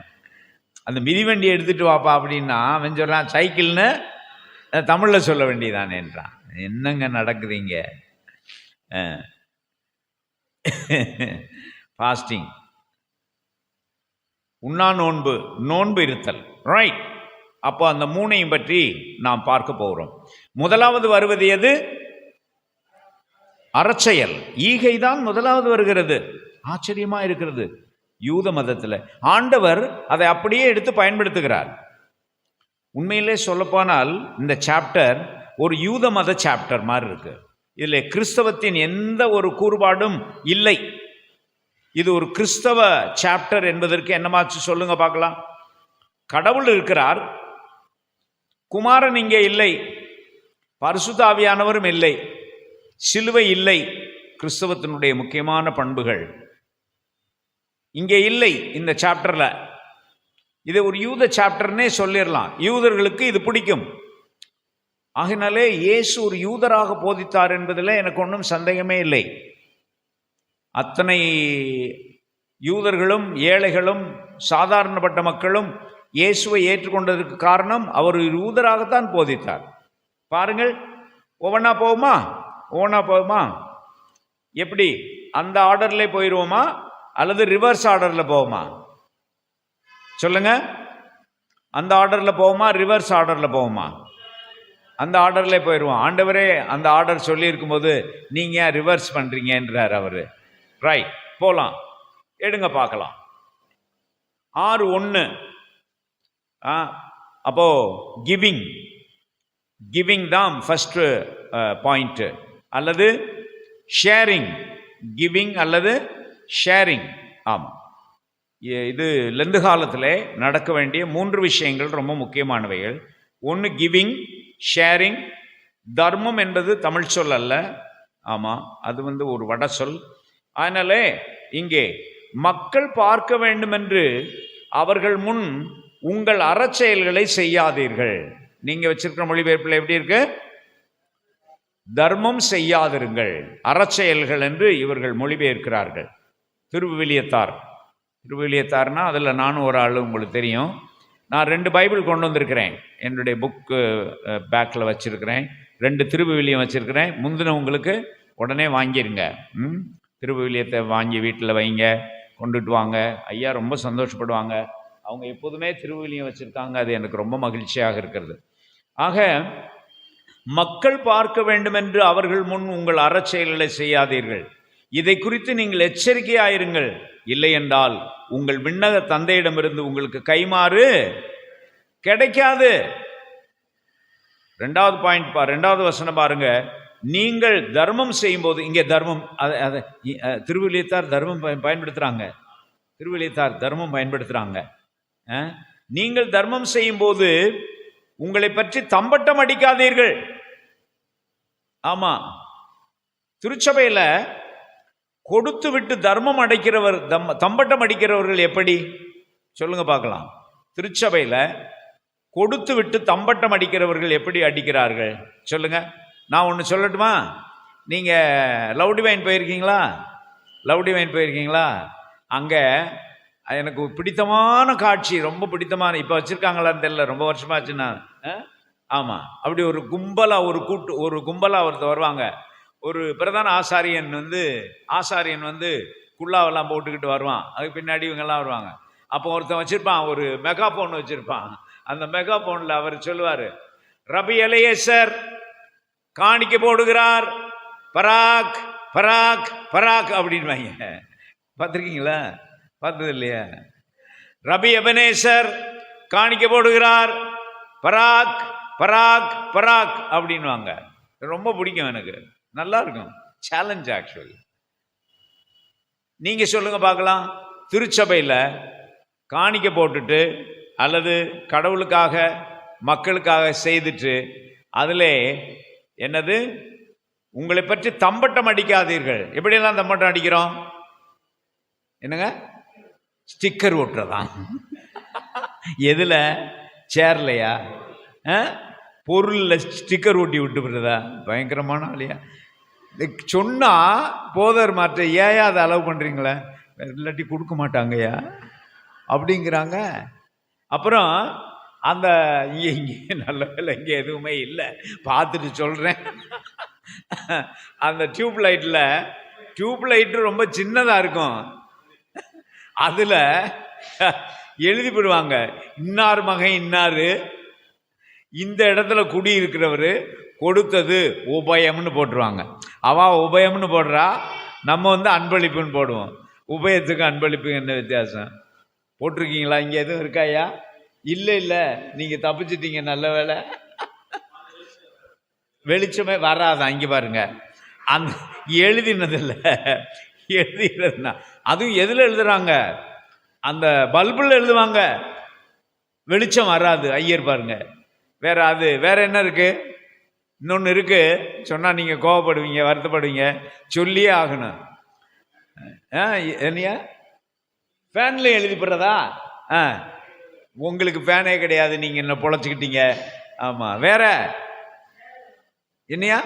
அந்த மிதிவண்டியை எடுத்துகிட்டு வாப்பா அப்படின்னா அவன் சொல்கிறான் சைக்கிள்னு தமிழில் சொல்ல வேண்டியதானேன்றான். என்னங்க நடக்குதுங்க? ஃபாஸ்டிங், உண்ணா நோன்பு, நோன்பு இருத்தல். ரைட். அப்போ அந்த 3ஐயும் பற்றி நாம் பார்க்க போகிறோம். முதலாவது வருவது எது? அறச்செயல். ஈகை தான் முதலாவது வருகிறது. ஆச்சரியமா இருக்கிறது. யூத மதத்தில் ஆண்டவர் அதை அப்படியே எடுத்து பயன்படுத்துகிறார். உண்மையிலே சொல்லப்போனால் இந்த சாப்டர் ஒரு யூத மத சாப்டர் மாதிரி இருக்கு. இதில் கிறிஸ்தவத்தின் எந்த ஒரு கூறுபாடும் இல்லை. இது ஒரு கிறிஸ்தவ சாப்டர் என்பதற்கு என்னமாச்சு சொல்லுங்க பார்க்கலாம். கடவுள் இருக்கிறார், குமாரன் இங்கே இல்லை, பரிசுத்த ஆவியானவரும் இல்லை, சிலுவை இல்லை. கிறிஸ்தவத்தினுடைய முக்கியமான பண்புகள் இங்கே இல்லை இந்த சாப்டர்ல. இதை ஒரு யூத சாப்டர்னே சொல்லிடலாம். யூதர்களுக்கு இது பிடிக்கும். ஆகினாலே இயேசு ஒரு யூதராக போதித்தார் என்பதில் எனக்கு ஒன்றும் சந்தேகமே இல்லை. அத்தனை யூதர்களும் ஏழைகளும் சாதாரணப்பட்ட மக்களும் இயேசுவை ஏற்றுக்கொண்டதற்கு காரணம் அவர் யூதராகத்தான் போதித்தார். பாருங்கள், ஒவ்வொன்றா போவோமா? எப்படி? அந்த ஆர்டர்ல போயிடுவோமா அல்லது ரிவர்ஸ் ஆர்டர்ல போவோமா? சொல்லுங்க. அந்த ஆர்டர்ல போவோமா ரிவர்ஸ் ஆர்டர்ல போவோமா? அந்த ஆர்டர்ல போயிடுவோம். ஆண்டவரே அந்த ஆர்டர் சொல்லி இருக்கும்போது நீங்க ரிவர்ஸ் பண்றீங்கன்றார் அவரு. ரைட், போலாம். எடுங்க பார்க்கலாம். 6:1. அப்போ கிவிங் தான் ஃபர்ஸ்ட் பாயிண்ட். அல்லது ஷேரிங். கிவிங் அல்லது ஷேரிங். ஆமாம், இது லெந்து காலத்தில் நடக்க வேண்டிய 3 விஷயங்கள் ரொம்ப முக்கியமானவைகள். ஒன்று கிவிங், ஷேரிங். தர்மம் என்பது தமிழ் சொல் அல்ல, ஆமாம், அது ஒரு வட சொல். அதனால இங்கே மக்கள் பார்க்க வேண்டும் என்று அவர்கள் முன் உங்கள் அறச்செயல்களை செய்யாதீர்கள். நீங்க வச்சிருக்கிற மொழிபெயர்ப்பில் எப்படி இருக்கு? தர்மம் செய்யாதிருங்கள், அறச்செயல்கள் என்று இவர்கள் மொழிபெயர்க்கிறார்கள். திருவிவிலியத்தார்னா அதில் நானும் ஒரு ஆள், உங்களுக்கு தெரியும். நான் 2 பைபிள் கொண்டு வந்திருக்கிறேன், என்னுடைய புக்கு பேக்கில் வச்சுருக்கிறேன். 2 திருவிவிலியம் வச்சுருக்கிறேன். முந்தினவங்களுக்கு உடனே வாங்கிடுங்க. திருவிவிலியத்தை வாங்கி வீட்டில் வைங்க, கொண்டுட்டு வாங்க. ஐயா ரொம்ப சந்தோஷப்படுவாங்க. அவங்க எப்போதுமே திருவிவிலியம் வச்சுருக்காங்க, அது எனக்கு ரொம்ப மகிழ்ச்சியாக இருக்கிறது. ஆக மக்கள் பார்க்க வேண்டும் என்று அவர்கள் முன் உங்கள் அறச்செயல்களை செய்யாதீர்கள். இதை குறித்து நீங்கள் எச்சரிக்கையாயிருங்கள், இல்லை என்றால் உங்கள் விண்ணக தந்தையிடமிருந்து உங்களுக்கு கைமாறு கிடைக்காது. 2வது பாயிண்ட் 2வது வசனம் பாருங்க. நீங்கள் தர்மம் செய்யும் போது, இங்கே தர்மம் திருவிவிலியத்தார் தர்மம் பயன்படுத்துறாங்க. திருவிவிலியத்தார் தர்மம் பயன்படுத்துறாங்க. நீங்கள் தர்மம் செய்யும் போது உங்களை பற்றி தம்பட்டம் அடிக்காதீர்கள். ஆமா, திருச்சபையில கொடுத்து விட்டு தர்மம் அடைக்கிறவர், தம்பட்டம் அடிக்கிறவர்கள் எப்படி சொல்லுங்க பார்க்கலாம். திருச்சபையில கொடுத்து விட்டு தம்பட்டம் அடிக்கிறவர்கள் எப்படி அடிக்கிறார்கள் சொல்லுங்க. நான் ஒன்று சொல்லட்டுமா? நீங்க லவுடிவைன் போயிருக்கீங்களா? அங்க எனக்கு பிடித்தமான காட்சி, ரொம்ப பிடித்தமான, இப்போ வச்சிருக்காங்களான்னு தெரியல, ரொம்ப வருஷமாச்சுன்னா. ஆமாம், அப்படி ஒரு கும்பலாக ஒருத்தர் வருவாங்க. ஒரு பிரதான ஆசாரியன் வந்து குல்லாவெல்லாம் போட்டுக்கிட்டு வருவான். அதுக்கு பின்னாடி இவங்கெல்லாம் வருவாங்க. அப்போ ஒருத்தன் வச்சிருப்பான், ஒரு மெகாஃபோன் வச்சிருப்பான். அந்த மெகாஃபோனில் அவர் சொல்லுவார், ரபி எலியேசர் காணிக்க போடுகிறார், பராக் பராக் பராக் அப்படின்வாங்க. பார்த்துருக்கீங்களா? பார்த்தது இல்லையா? ரபி எபனேசர் காணிக்க போடுகிறார், பராக் பராக் பராக் அப்படின்வாங்க. ரொம்ப பிடிக்கும் எனக்கு, நல்லா இருக்கும். Challenge actually. நீங்க சொல்லுங்க பார்க்கலாம். திருச்சபையில் காணிக்க போட்டுட்டு அல்லது கடவுளுக்காக மக்களுக்காக செய்துட்டு அதில் என்னது, உங்களை பற்றி தம்பட்டம் அடிக்காதீர்கள். எப்படியெல்லாம் தம்பட்டம் அடிக்கிறோம்? என்னங்க? ஸ்டிக்கர் ஒட்டுறதான். எதுல? சேர்லையா? பொருளில் ஸ்டிக்கர் ஒட்டி விட்டுறதா? பயங்கரமான ஆளியா. சொன்னா போதர் மாற்ற ஏயா அதை அலோவ் பண்றீங்களே, இல்லாட்டி கொடுக்க மாட்டாங்கய்யா அப்படிங்கிறாங்க. அப்புறம் அந்த இங்கே நல்ல வேலை இங்கே எதுவுமே இல்லை, பார்த்துட்டு சொல்கிறேன். அந்த டியூப் லைட்டு ரொம்ப சின்னதாக இருக்கும். அதில் எழுதி போடுவாங்க, இன்னார் மகன் இன்னார், இந்த இடத்துல குடி இருக்கிறவர் கொடுத்தது உபயம்னு போட்டுருவாங்க. உபயம்னு போடுறா, நம்ம அன்பளிப்புன்னு போடுவோம். உபயத்துக்கு அன்பளிப்புக்கு என்ன வித்தியாசம்? போட்டிருக்கீங்களா? இங்கே எதுவும் இருக்காயா? இல்லை, நீங்கள் தப்பிச்சிட்டீங்க, நல்ல வேலை. வெளிச்சமே வராதான். இங்கே பாருங்க, அந்த எழுதினதுன்னா அதுவும் எதில் எழுதுறாங்க? அந்த பல்பில் எழுதுவாங்க, வெளிச்சம் வராது. ஐயர் பாருங்க. வேற என்ன இருக்கு? இன்னொன்று இருக்கு, சொன்னால் நீங்கள் கோவப்படுவீங்க, வருத்தப்படுவீங்க, சொல்லியே ஆகணும். என்னையா ஃபேன்ல எழுதி போடுறதா? உங்களுக்கு ஃபேனே கிடையாது, நீங்கள் என்ன பொழைச்சிக்கிட்டீங்க. ஆமாம். வேற என்னையா?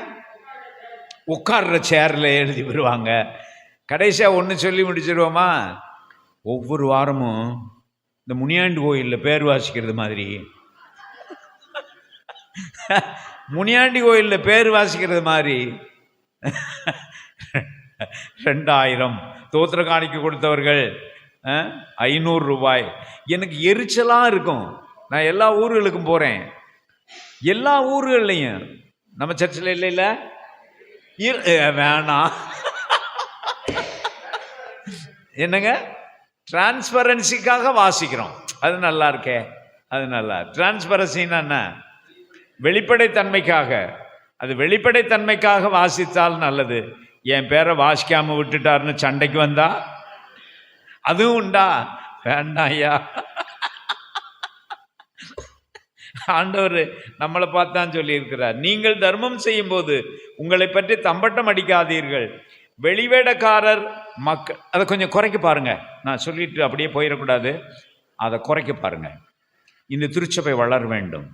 உட்கார்ற சேர்ல எழுதி வருவாங்க. கடைசியாக ஒன்று சொல்லி முடிச்சிருவோமா? ஒவ்வொரு வாரமும் இந்த முனியாண்டி கோயிலில் பேர் வாசிக்கிறது மாதிரி, முனியாண்டி கோயிலில் பேர் வாசிக்கிறது மாதிரி 2000 தோத்திர காணிக்க கொடுத்தவர்கள் 500 ரூபாய். எனக்கு எரிச்சலாக இருக்கும். நான் எல்லா ஊர்களுக்கும் போகிறேன், எல்லா ஊர்கள்லையும். நம்ம சர்ச்சில் இல்லைல்ல, வேணாம். என்னங்க, டிரான்ஸ்பரன்சிக்காக வாசிக்கிறோம். அது நல்லா இருக்கே, அது நல்லா. டிரான்ஸ்பரன்சின்னா என்ன? வெளிப்படைத்தன்மைக்காக. அது வெளிப்படைத்தன்மைக்காக வாசித்தால் நல்லது. என் பேரை வாசிக்காம விட்டுட்டாருன்னு சண்டைக்கு வந்தா அதுவும் உண்டா? வேண்டாம் ஐயா. ஆண்டவர் நம்மளை பார்த்தான் சொல்லியிருக்கிறார், நீங்கள் தர்மம் செய்யும் போது உங்களை பற்றி தம்பட்டம் அடிக்காதீர்கள். வெளிவேடக்காரர் மக்கள், அதை கொஞ்சம் குறைக்க பாருங்க. நான் சொல்லிட்டு அப்படியே போயிடக்கூடாது, அதை குறைக்க பாருங்க. இந்த திருச்சபை வளர வேண்டும்.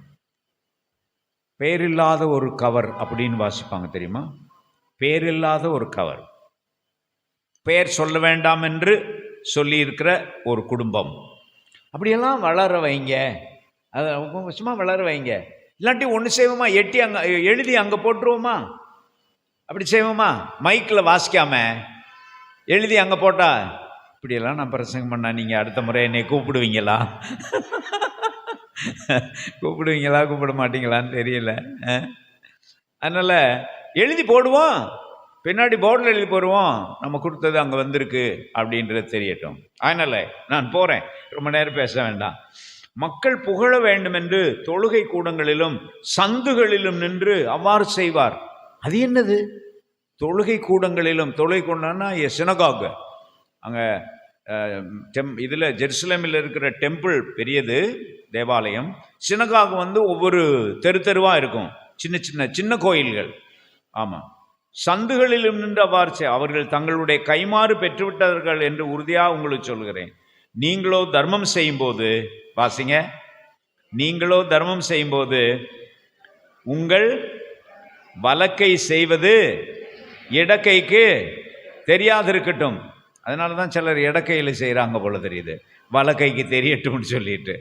பேரில்லாத ஒரு கவர் அப்படின்னு வாசிப்பாங்க தெரியுமா? பேரில்லாத ஒரு கவர், பெயர் சொல்ல வேண்டாம் என்று சொல்லி இருக்கிற ஒரு குடும்பம், அப்படியெல்லாம் வளர வைங்க. அதை சும்மா வளர வைங்க. இல்லாட்டி ஒன்று செய்வோமா, எட்டி அங்கே எழுதி அங்கே போட்டுருவோமா? அப்படி செய்வோமா? மைக்கில் வாசிக்காம எழுதி அங்கே போட்டா, இப்படியெல்லாம் நான் பிரசங்கம் பண்ணா நீங்கள் அடுத்த முறை என்னை கூப்பிடுவீங்களா? கூப்பிடுவீங்களா கூப்பிட மாட்டீங்களான்னு தெரியல. அதனால் எழுதி போடுவோம், பின்னாடி போர்டில் எழுதி போடுவோம், நம்ம கொடுத்தது அங்கே வந்திருக்கு அப்படின்றது தெரியட்டும். அதனால் நான் போகிறேன், ரொம்ப நேரம் பேச வேண்டாம். மக்கள் புகழ வேண்டும் என்று தொழுகை கூடங்களிலும் சந்துகளிலும் நின்று அவ்வாறு செய்வார். அது என்னது? தொழுகை கூடங்களிலும், தொழுகை கூடம்னா சினகாக், அங்கே இதில் ஜெருசலேமில் இருக்கிற டெம்பிள் பெரியது, தேவாலயம். சினகாக் ஒவ்வொரு தெருவாக இருக்கும், சின்ன சின்ன சின்ன கோயில்கள். ஆமாம், சந்துகளிலும் நின்று அவ்வாறு அவர்கள் தங்களுடைய கைமாறு பெற்றுவிட்டார்கள் என்று உறுதியாக உங்களுக்கு சொல்கிறேன். நீங்களோ தர்மம் செய்யும்போது, வாசிங்க, நீங்களோ தர்மம் செய்யும்போது உங்கள் வலக்கை செய்வது இடக்கைக்கு தெரியாதிருக்கட்டும். அதனால தான் சிலர் இடக்கையில் செய்கிறாங்க போல தெரியுது, வலக்கைக்கு தெரியட்டும்னு சொல்லிட்டு.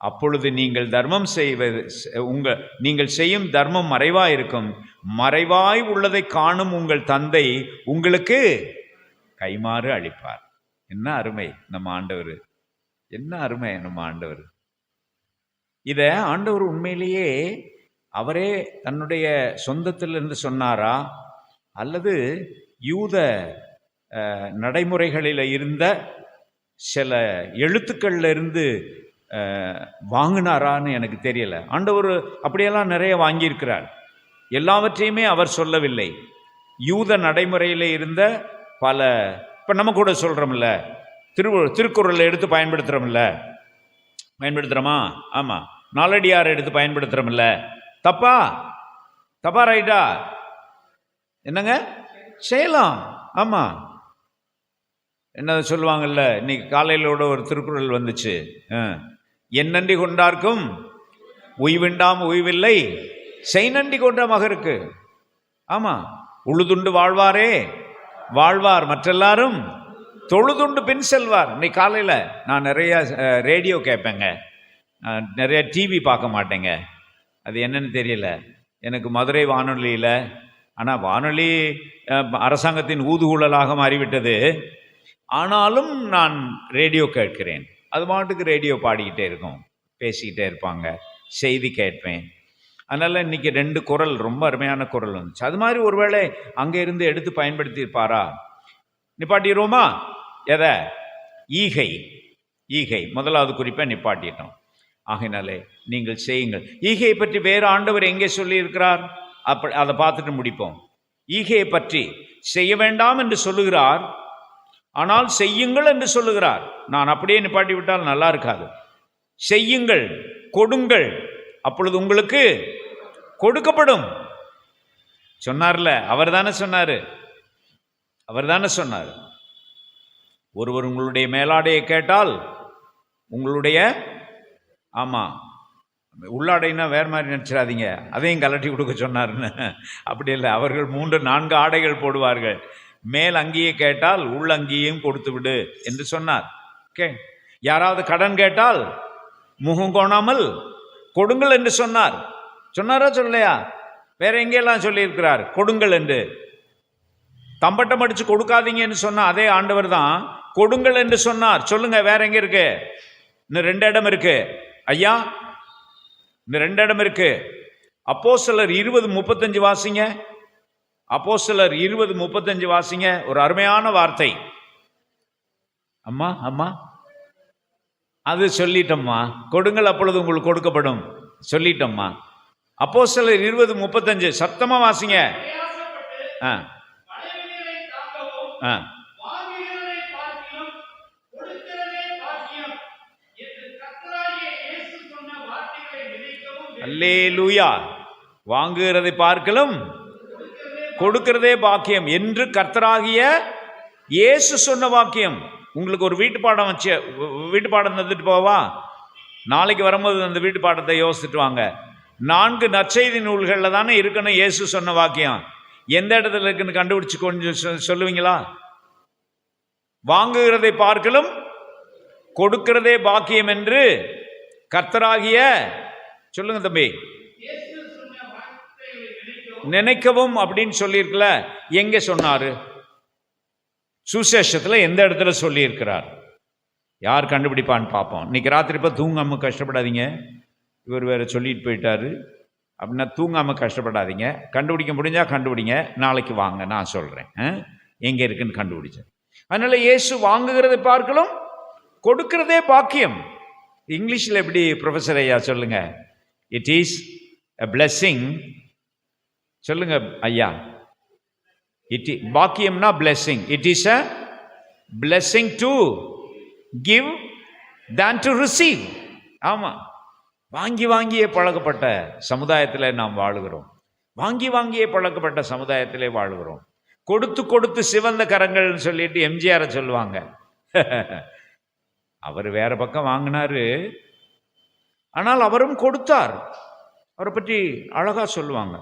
அப்பொழுது நீங்கள் தர்மம் செய்வது, நீங்கள் செய்யும் தர்மம் மறைவாய் இருக்கும், மறைவாய் உள்ளதை காணும் உங்கள் தந்தை உங்களுக்கு கைமாறு அளிப்பார். என்ன அருமை நம்ம ஆண்டவர், என்ன அருமை நம்ம ஆண்டவர். இதை ஆண்டவர் உண்மையிலேயே அவரே தன்னுடைய சொந்தத்திலிருந்து சொன்னாரா, அல்லது யூத நடைமுறைகளில் இருந்த சில எழுத்துக்கள்ல இருந்து வாங்கினாரான்னு எனக்கு தெரியல. ஆண்டவர் அப்படியெல்லாம் நிறைய வாங்கியிருக்கிறார். எல்லாவற்றையுமே அவர் சொல்லவில்லை. யூத நடைமுறையில் இருந்த பல, இப்போ நம்ம கூட சொல்கிறோம்ல, திருக்குறளை எடுத்து பயன்படுத்துகிறோமா? ஆமாம். நாலடியாரை எடுத்து பயன்படுத்துகிறோம்ல, தப்பா ரைட்டா? என்னங்க செய்யலாம். ஆமாம், என்ன சொல்லுவாங்கல்ல, இன்னைக்கு காலையிலோட ஒரு திருக்குறள் வந்துச்சு, என்னண்டி கொண்டார்க்கும் உய்விண்டாம் உய்வில்லை செய்நண்டி கொண்ட மகருக்கு. ஆமாம், உழுதுண்டு வாழ்வாரே வாழ்வார், மற்றெல்லாரும் தொழுதுண்டு பின் செல்வார். இன்னைக்கு காலையில் நான் நிறைய ரேடியோ கேட்பேங்க, நிறைய டிவி பார்க்க மாட்டேங்க. அது என்னன்னு தெரியல எனக்கு. மதுரை வானொலியில், ஆனால் வானொலி அரசாங்கத்தின் ஊதுகுழலாக மாறிவிட்டது. ஆனாலும் நான் ரேடியோ கேட்கிறேன். அது மாட்டுக்கு ரேடியோ பாடிக்கிட்டே இருக்கும், பேசிக்கிட்டே இருப்பாங்க, செய்தி கேட்பேன். அதனால் இன்றைக்கி 2 குரல், ரொம்ப அருமையான குரல் வந்துச்சு. அது மாதிரி ஒருவேளை அங்கே இருந்து எடுத்து பயன்படுத்தியிருப்பாரா? நிப்பாட்டிடுவோமா? எதை? ஈகை முதலாவது குறிப்பை நிப்பாட்டிட்டோம். ஆகையினாலே நீங்கள் செய்யுங்கள். ஈகையை பற்றி வேறு ஆண்டவர் எங்கே சொல்லியிருக்கிறார்? அதை பார்த்துட்டு முடிப்போம். ஈகையை பற்றி செய்ய வேண்டாம் என்று சொல்லுகிறார், ஆனால் செய்யுங்கள் என்று சொல்லுகிறார். நான் அப்படியே நிப்பாட்டி விட்டால் நல்லா இருக்காது. செய்யுங்கள், கொடுங்கள், அப்பொழுது உங்களுக்கு கொடுக்கப்படும் சொன்னார்ல. அவர் தானே சொன்னார். ஒருவர் உங்களுடைய மேலாடையை கேட்டால் உங்களுடைய, ஆமாம், உள்ளாடைன்னா வேறு மாதிரி நினச்சிடாதீங்க, அதையும் கலட்டி கொடுக்க சொன்னார்னு. அப்படி இல்லை, அவர்கள் 3-4 ஆடைகள் போடுவார்கள். மேல் அங்கியை கேட்டால் உள் அங்கியையும் கொடுத்து விடு என்று சொன்னார். ஓகே, யாராவது கடன் கேட்டால் முகம் கோணாமல் கொடுங்கள் என்று சொன்னாரா சொல்லலையா? வேற எங்கெல்லாம் சொல்லியிருக்கிறார் கொடுங்கள் என்று. தம்பட்டம் அடிச்சு கொடுக்காதீங்கன்னு சொன்னா அதே ஆண்டவர் தான் கொடுங்கள் என்று சொன்னார். சொல்லுங்க, வேற எங்க இருக்கு? இன்னும் 2 இடம் இருக்கு ஐயா, இன்னும் 2 இடம் இருக்கு. அப்போஸ்தலர் 20:35 வாசிங்க. அப்போஸ்தலர் 20:35 வாசிங்க. ஒரு அருமையான வார்த்தை. அம்மா அது சொல்லிட்டோம்மா, கொடுங்கள் அப்பொழுது உங்களுக்கு கொடுக்கப்படும் சொல்லிட்டோம்மா. அப்போஸ்தலர் 20:35 சத்தமா வாசிங்க. அல்லேலூயா. வாங்குகிறதை பார்க்கலும் கொடுக்கிறதே பாக்கியம் என்று கர்த்தராகிய இயேசு சொன்ன வாக்கியம். உங்களுக்கு ஒரு வீட்டு பாடம் தந்துட்டு போவா, நாளைக்கு வரும்போது அந்த வீட்டு பாடத்தை யோசிச்சுட்டு வாங்க. 4 நற்செய்தி நூல்களில் தானே இருக்கணும் இயேசு சொன்ன வாக்கியம். எந்த இடத்துல இருக்குன்னு கண்டுபிடிச்சு கொஞ்சம் சொல்லுவீங்களா? வாங்குகிறதை பார்க்கலும் கொடுக்கிறதே பாக்கியம் என்று கர்த்தராகிய, சொல்லுங்க தம்பி, நினைக்கவும் அப்படின்னு சொல்லியிருக்கல. எங்க சொன்னாரு? சுசேஷத்துல எந்த இடத்துல சொல்லி இருக்கிறார்? யார் கண்டுபிடிப்பான்னு பார்ப்போம். இன்னைக்கு ராத்திரி இப்போ தூங்காம கஷ்டப்படாதீங்க. இவர் வேற சொல்லிட்டு போயிட்டாரு அப்படின்னா தூங்காம கஷ்டப்படாதீங்க. கண்டுபிடிக்க முடிஞ்சா கண்டுபிடிங்க, நாளைக்கு வாங்க நான் சொல்றேன் எங்க இருக்குன்னு கண்டுபிடிச்சேன். அதனால இயேசு வாங்குகிறதை பார்க்கலாம் கொடுக்கிறதே பாக்கியம். இங்கிலீஷ்ல எப்படி ப்ரொஃபஸர் ஐயா சொல்லுங்க? It is a blessing. சொல்லுங்க ஐயா. பாக்கியம்னா blessing. It is a blessing to give than to receive. ஆமா, வாங்கி வாங்கியே பழக்கப்பட்ட சமுதாயத்தில் நாம் வாழுகிறோம். வாங்கி வாங்கியே பழக்கப்பட்ட சமுதாயத்திலே வாழுகிறோம். கொடுத்து கொடுத்து சிவந்த கரங்கள்னு சொல்லிட்டு எம்ஜிஆரை சொல்லுவாங்க. அவர் வேற பக்கம் வாங்கினாரு, ஆனால் அவரும் கொடுத்தார். அவரை பற்றி அழகா சொல்லுவாங்க.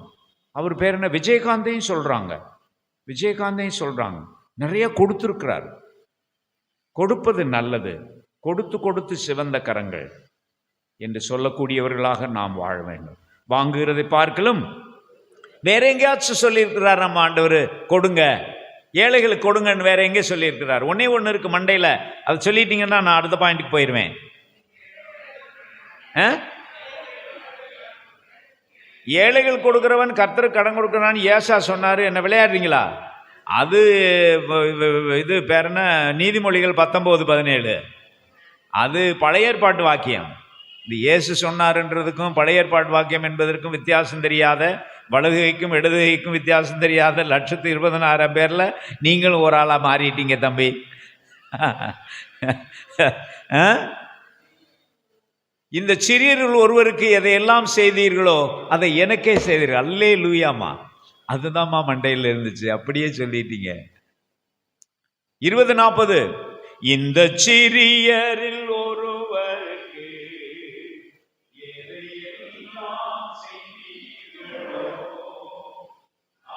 அவர் பேர் என்ன? விஜயகாந்தையும் சொல்றாங்க. விஜயகாந்தையும் சொல்றாங்க. நிறைய கொடுத்திருக்கிறார். கொடுப்பது நல்லது. கொடுத்து கொடுத்து சிவந்த கரங்கள் என்று சொல்லக்கூடியவர்களாக நாம் வாழ வேண்டும். வாங்குகிறதை பார்க்கலும் வேற எங்கேயாச்சும் சொல்லியிருக்கிறார் நம்ம ஆண்டவர், கொடுங்க ஏழைகளுக்கு கொடுங்கன்னு வேற எங்கே சொல்லியிருக்கிறார்? ஒன்னே ஒன்று இருக்கு மண்டையில், அதை சொல்லிட்டீங்கன்னா நான் அடுத்த பாயிண்ட்டுக்கு போயிடுவேன். ஏழைகள் கொடுக்கிறவன் கர்த்தருக்கு கடன் கொடுக்கிறான்னு ஏசா சொன்னாரு. என்ன விளையாடுறீங்களா? அது இது பேர் என்ன? நீதிமொழிகள் 19:17. அது பழைய ஏற்பாட்டு வாக்கியம். இது இயேசு சொன்னார்ன்றதுக்கும் பழைய ஏற்பாட்டு வாக்கியம் என்பதற்கும் வித்தியாசம் தெரியாத, வலதுகைக்கும் இடதுகைக்கும் வித்தியாசம் தெரியாத 1,20,000 பேர்ல நீங்களும் ஒரு ஆளா மாறிட்டீங்க தம்பி. இந்த சிறியர்கள் ஒருவருக்கு எதையெல்லாம் செய்தீர்களோ அதை எனக்கே செய்தீர்கள். அல்லேலூயாமா. அதுதான்மா மண்டையில் இருந்துச்சு, அப்படியே சொல்லிட்டீங்க. 20:40. இந்த சிறியரில் ஒருவருக்கு எதையெல்லாம் செய்தீர்களோ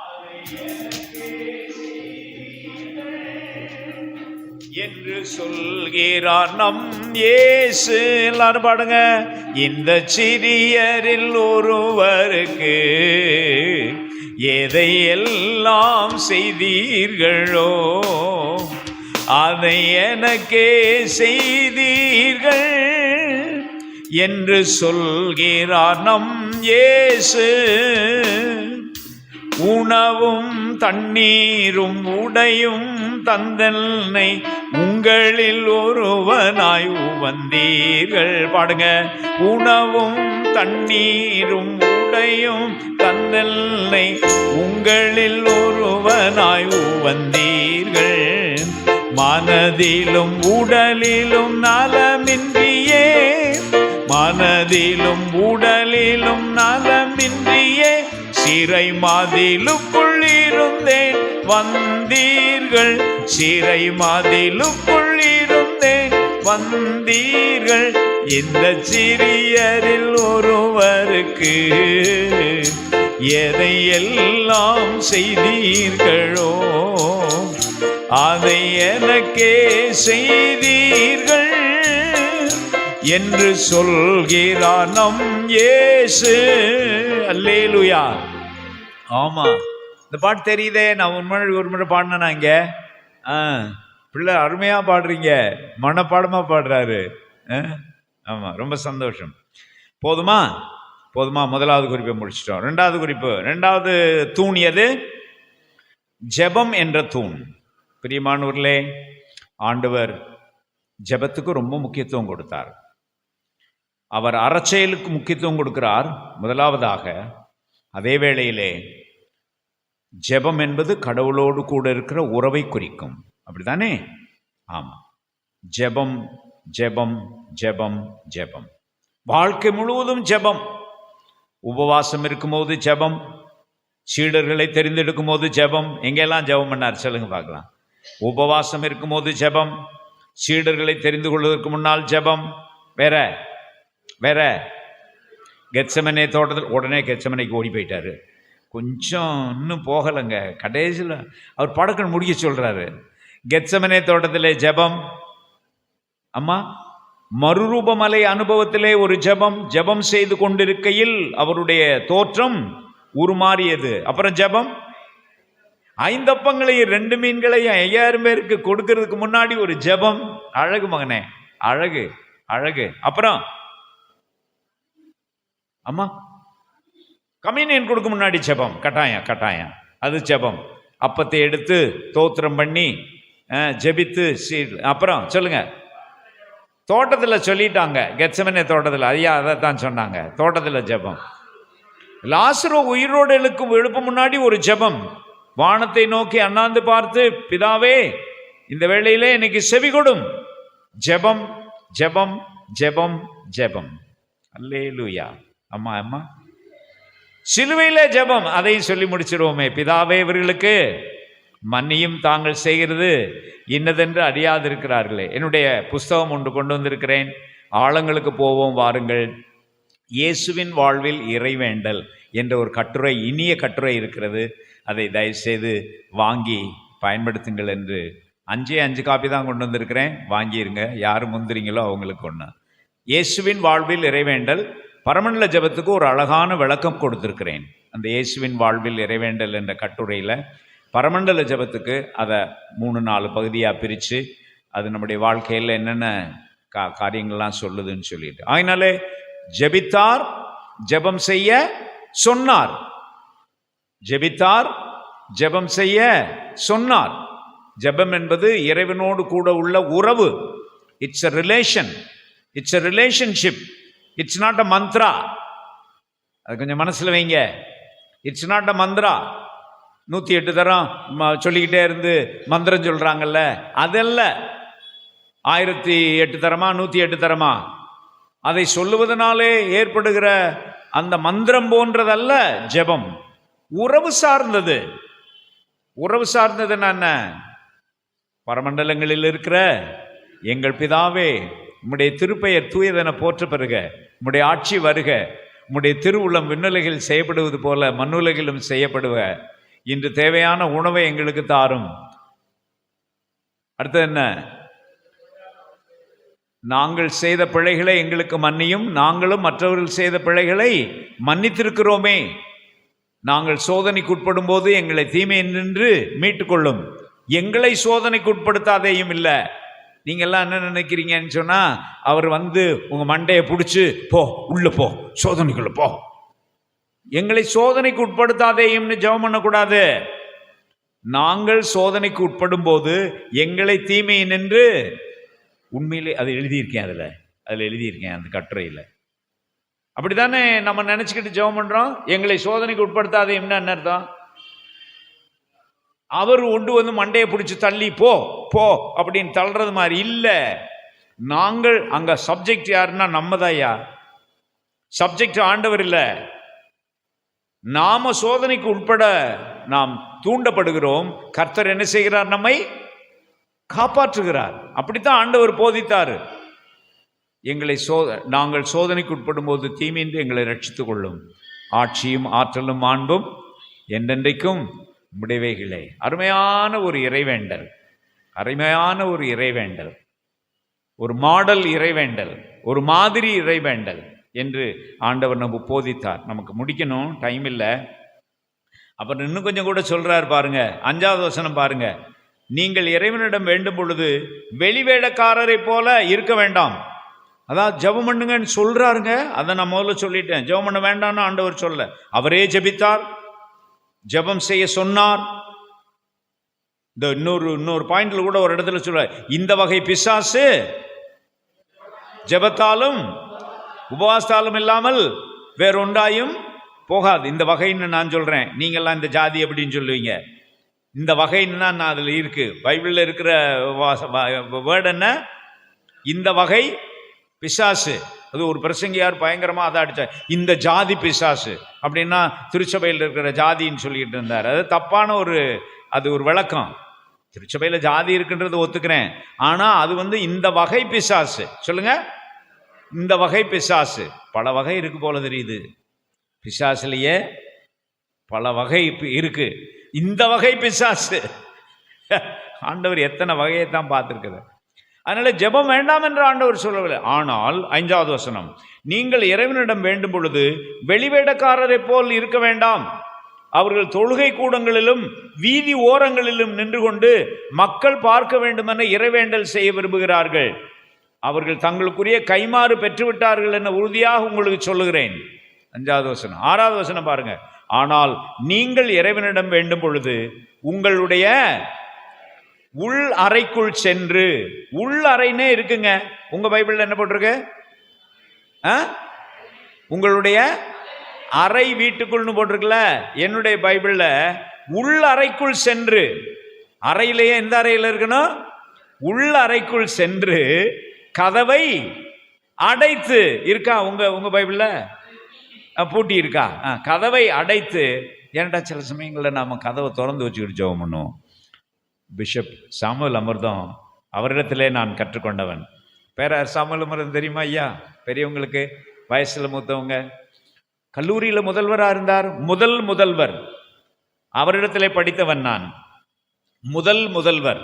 அதை எனக்கே செய்தீர்கள் என்று சொல்கிறார் நம் இயேசு. எல்லாரும் பாடுங்க. இந்த சிறியரில் ஒருவருக்கு எதையெல்லாம் செய்தீர்களோ அதை எனக்கே செய்தீர்கள் என்று சொல்கிறார் நம் இயேசு. உணவும் தண்ணீரும் உடையும் தந்தனை உங்களில் ஒருவனாய் வந்தீர்கள். பாடுங்க. உணவும் தண்ணீரும் உடையும் தந்தனை உங்களில் ஒருவனாய் வந்தீர்கள். மனதிலும் உடலிலும் நலமின்றியே, மனதிலும் உடலிலும் நலமின்றியே சிறை மதிலுக்குள் இருந்தேன் வந்தீர்கள். சிறை மதிலுக்குள் இருந்தேன் வந்தீர்கள். இந்த சிறியரில் ஒருவருக்கு எதையெல்லாம் செய்தீர்களோ அதை எனக்கே செய்தீர்கள் என்று சொல்கிறார் நம் இயேசு. அல்லேலூயா. ஆமா, இந்த பாட்டு தெரியுதே. நான் ஒரு முறை பாடினேன் இங்க. பிள்ளை அருமையா பாடுறீங்க, மனப்பாடமா பாடுறாரு. ஆமா, ரொம்ப சந்தோஷம். போதுமா? போதுமா? முதலாவது குறிப்பை முடிச்சிட்டோம். ரெண்டாவது தூண் எது? ஜெபம் என்ற தூண். பிரியமானவர்களே, ஆண்டவர் ஜெபத்துக்கு ரொம்ப முக்கியத்துவம் கொடுத்தார். அவர் அறச்செயலுக்கு முக்கியத்துவம் கொடுக்கிறார் முதலாவதாக. அதே வேளையிலே ஜெபம் என்பது கடவுளோடு கூட இருக்கிற உறவை குறிக்கும். அப்படித்தானே? ஆமாம். ஜெபம் ஜெபம் ஜெபம் ஜெபம், வாழ்க்கை முழுவதும் ஜெபம். உபவாசம் இருக்கும்போது ஜெபம், சீடர்களை தெரிந்தெடுக்கும் போது ஜெபம். எங்கெல்லாம் ஜெபம் பண்ணார் சொல்லுங்க பார்க்கலாம். உபவாசம் இருக்கும்போது ஜெபம், சீடர்களை தெரிந்து கொள்வதற்கு முன்னால் ஜெபம். வேற வேற கெத்செமனே தோட்டத்தில் உடனே கெத்செமனைக்கு ஓடி போயிட்டாரு. கொஞ்சம் இன்னும் போகலைங்க, கடைசியில் அவர் படக்கன் முடிக்க சொல்றாரு. கெத்செமனே தோட்டத்திலே ஜெபம். அம்மா மறுரூபமலை அனுபவத்திலே ஒரு ஜெபம். ஜெபம் செய்து கொண்டிருக்கையில் அவருடைய தோற்றம் உருமாறியது. அப்புறம் ஜெபம். 5 அப்பங்களையும் 2 மீன்களையும் 5000 பேருக்கு கொடுக்கறதுக்கு முன்னாடி ஒரு ஜெபம். அழகு மகனே, அழகு அழகு. அப்புறம் அம்மா கம்யூனியன் கொடுக்க முன்னாடி ஜெபம். கட்டாயம் கட்டாயம், அது ஜெபம். அப்பத்தை எடுத்து தோத்திரம் பண்ணி ஜெபித்து அப்புறம் சொல்லுங்க. தோட்டத்தில் சொல்லிட்டாங்க, கெத்செமனே தோட்டத்தில். ஐயா அதைத்தான் சொன்னாங்க, தோட்டத்தில் ஜெபம். லாசரு உயிரோடு எழுப்ப முன்னாடி ஒரு ஜெபம். வானத்தை நோக்கி அண்ணாந்து பார்த்து, பிதாவே இந்த வேளையிலே இன்னைக்கு செவி கொடும். ஜெபம் ஜெபம் ஜெபம் ஜெபம். அல்லேலூயா. அம்மா அம்மா சிலுவையிலே ஜெபம். அதையும் சொல்லி முடிச்சிருவோமே. பிதாவே இவர்களுக்கு மன்னியும், தாங்கள் செய்கிறது இன்னதென்று அறியாதிருக்கிறார்களே. என்னுடைய புஸ்தகம் ஒன்று கொண்டு வந்திருக்கிறேன். ஆழங்களுக்கு போவோம் வாருங்கள். இயேசுவின் வாழ்வில் இறைவேண்டல் என்ற ஒரு கட்டுரை, இனிய கட்டுரை இருக்கிறது. அதை தயவுசெய்து வாங்கி பயன்படுத்துங்கள் என்று 5 காப்பி தான் கொண்டு வந்திருக்கிறேன். வாங்கியிருங்க. யார் முந்திரிங்களோ அவங்களுக்கு ஒன்று. இயேசுவின் வாழ்வில் இறைவேண்டல், பரமண்டல ஜெபத்துக்கு ஒரு அழகான விளக்கம் கொடுத்துருக்கிறேன். அந்த இயேசுவின் வாழ்வில் இறைவேண்டல் என்ற கட்டுரையில் பரமண்டல ஜெபத்துக்கு அதை 3-4 பகுதியாக பிரித்து அது நம்முடைய வாழ்க்கையில் என்னென்ன காரியங்கள்லாம் சொல்லுதுன்னு சொல்லிட்டு, அதனாலே ஜெபித்தார், ஜெபம் செய்ய சொன்னார். ஜெபித்தார், ஜெபம் செய்ய சொன்னார். ஜெபம் என்பது இறைவனோடு கூட உள்ள உறவு. It's a relation, it's a relationship. It's not a Mantra. அது கொஞ்சம் மனசில் வைங்க. It's not a Mantra. 108 தரம் சொல்லிக்கிட்டே இருந்து மந்திரம் சொல்றாங்கல்ல, அதல்ல. 1008 தரமா 108 தரமா அதை சொல்லுவதனாலே ஏற்படுகிற அந்த மந்திரம் போன்றதல்ல ஜெபம். உறவு சார்ந்தது. உறவு சார்ந்ததுன்னா என்ன? பரமண்டலங்களில் இருக்கிற எங்கள் பிதாவே, உம்முடைய திருப்பெயர் தூயதென போற்ற பெறுக, உம்முடைய ஆட்சி வருக, உம்முடைய திருவுள்ளம் விண்ணுலகில் செய்யப்படுவது போல மண்ணுலகிலும் செய்யப்படுவ. இன்று தேவையான உணவை எங்களுக்கு தாரும். அடுத்தது என்ன? நாங்கள் செய்த பிழைகளை எங்களுக்கு மன்னியும், நாங்களும் மற்றவர்கள் செய்த பிழைகளை மன்னித்திருக்கிறோமே. நாங்கள் சோதனைக்கு உட்படும் போது எங்களை தீமை நின்று மீட்டுக்கொள்ளும், எங்களை சோதனைக்கு உட்படுத்தாதேயும். இல்லை, நீங்கள்லாம் என்ன நினைக்கிறீங்கன்னு சொன்னா, அவர் வந்து உங்க மண்டையை பிடிச்சி போ, உள்ள போ, சோதனைக்குள்ள போ, எங்களை சோதனைக்கு உட்படுத்தாதேயும்னு ஜெபம் பண்ணக்கூடாது. நாங்கள் சோதனைக்கு உட்படும் போது எங்களை தீமையை நின்று, உண்மையிலே அது எழுதியிருக்கேன், அதில் எழுதியிருக்கேன் அந்த கட்டுரையில். அப்படித்தானே நம்ம நினச்சிக்கிட்டு ஜெபம் பண்ணுறோம். எங்களை சோதனைக்கு உட்படுத்தாதேன்னு என்ன அர்த்தம்? அவர் கொண்டு வந்து மண்டையை பிடிச்சி தள்ளி போ போ அப்படின்னு தள்ளுறது மாதிரி இல்லை. நாங்கள் அங்கே சப்ஜெக்ட் யாருன்னா நம்ம தான்யா. சப்ஜெக்ட் ஆண்டவர் இல்லை. நாம சோதனைக்கு உட்பட நாம் தூண்டப்படுகிறோம். கர்த்தர் என்ன செய்கிறார்? நம்மை காப்பாற்றுகிறார். அப்படித்தான் ஆண்டவர் போதித்தார். எங்களை நாங்கள் சோதனைக்கு உட்படும் போது தீமையின்றி எங்களை ரட்சித்துக் கொள்ளும். ஆட்சியும் ஆற்றலும் மாண்பும் என்றென்றைக்கும் முடிவைகளே. அருமையான ஒரு இறைவேண்டல், அருமையான ஒரு இறைவேண்டல், ஒரு மாடல் இறைவேண்டல், ஒரு மாதிரி இறைவேண்டல் என்று ஆண்டவர் நம்ம போதித்தார். நமக்கு முடிக்கணும், டைம் இல்லை. அப்புறம் இன்னும் கொஞ்சம் கூட சொல்றார் பாருங்க. 5வது வசனம் பாருங்க. நீங்கள் இறைவனிடம் வேண்டும் பொழுது வெளிவேடக்காரரை போல இருக்க வேண்டாம். அதான் ஜெபம் பண்ணுங்கன்னு சொல்றாருங்க. அதை நான் முதல்ல சொல்லிட்டேன். ஜெபம் பண்ண வேண்டாம்னு ஆண்டவர் சொல்ல, அவரே ஜெபித்தார், ஜெபம் செய்ய சொன்னார். இந்த இன்னொரு பாயிண்ட்ல கூட ஒரு இடத்துல சொல்ற, இந்த வகை பிசாசு ஜெபத்தாலும் உபவாசத்தாலும் இல்லாமல் வேறொன்றாயும் போகாது. இந்த வகைன்னு நான் சொல்றேன். நீங்கள்லாம் இந்த ஜாதி அப்படின்னு சொல்லுவீங்க. இந்த வகைன்னு தான் நான் அதில் இருக்கு. பைபிளில் இருக்கிற வேர்டு என்ன? இந்த வகை பிசாசு. அது ஒரு பிரசங்கியார் பயங்கரமாக அதை அடித்தார், இந்த ஜாதி பிசாசு அப்படின்னா திருச்சபையில் இருக்கிற ஜாதின்னு சொல்லிட்டு இருந்தார். அது தப்பான அது ஒரு விளக்கம். திருச்சபையில் ஜாதி இருக்குன்றது ஒத்துக்கிறேன், ஆனால் அது இந்த வகை பிசாசு. சொல்லுங்க, இந்த வகை பிசாசு. பல வகை இருக்கு போல தெரியுது, பிசாசுலேயே பல வகை இருக்கு. இந்த வகை பிசாசு ஆண்டவர் எத்தனை வகையை தான் பார்த்துருக்குது. அதனால ஜெபம் வேண்டாம் என்று ஆண்டவர் சொல்லவில்லை. ஆனால் 5வது வசனம், நீங்கள் இறைவனிடம் வேண்டும் பொழுது வெளிவேடக்காரரை போல் இருக்க வேண்டாம். அவர்கள் தொழுகை கூடங்களிலும் வீதி ஓரங்களிலும் நின்று கொண்டு மக்கள் பார்க்க வேண்டுமென இறைவேண்டல் செய்ய விரும்புகிறார்கள். அவர்கள் தங்களுக்குரிய கைமாறு பெற்றுவிட்டார்கள் என உறுதியாக உங்களுக்கு சொல்லுகிறேன். 5வது வசனம். 6வது வசனம் பாருங்க. ஆனால் நீங்கள் இறைவனிடம் வேண்டும் பொழுது உங்களுடைய உள் அறைக்குள் சென்று, உள் அறைனே இருக்குங்க. உங்க பைபிள்ல என்ன போட்டிருக்கு? உங்களுடைய அறை வீட்டுக்குள்னு போட்டிருக்குல்ல. என்னுடைய பைபிள்ல உள் அறைக்குள் சென்று, அறையிலேயே எந்த அறையில் இருக்கணும்? உள் அறைக்குள் சென்று கதவை அடைத்து இருக்கா? உங்க பைபிள்ல பூட்டி இருக்கா? கதவை அடைத்து. ஏன்டா சில சமயங்களில் நாம கதவை திறந்து வச்சுக்கிட்டு ஜெபம் பண்ணுவோம். பிஷப் சாமுவேல் அமிர்தம் அவரிடத்திலே நான் கற்றுக்கொண்டவன். பேரார் சாமுவேல் அமிர்தம் தெரியுமா ஐயா? பெரியவங்களுக்கு, வயசில் மூத்தவங்க. கல்லூரியில் முதல்வராக இருந்தார். முதல்வர் அவரிடத்திலே படித்தவன் நான். முதல்வர்.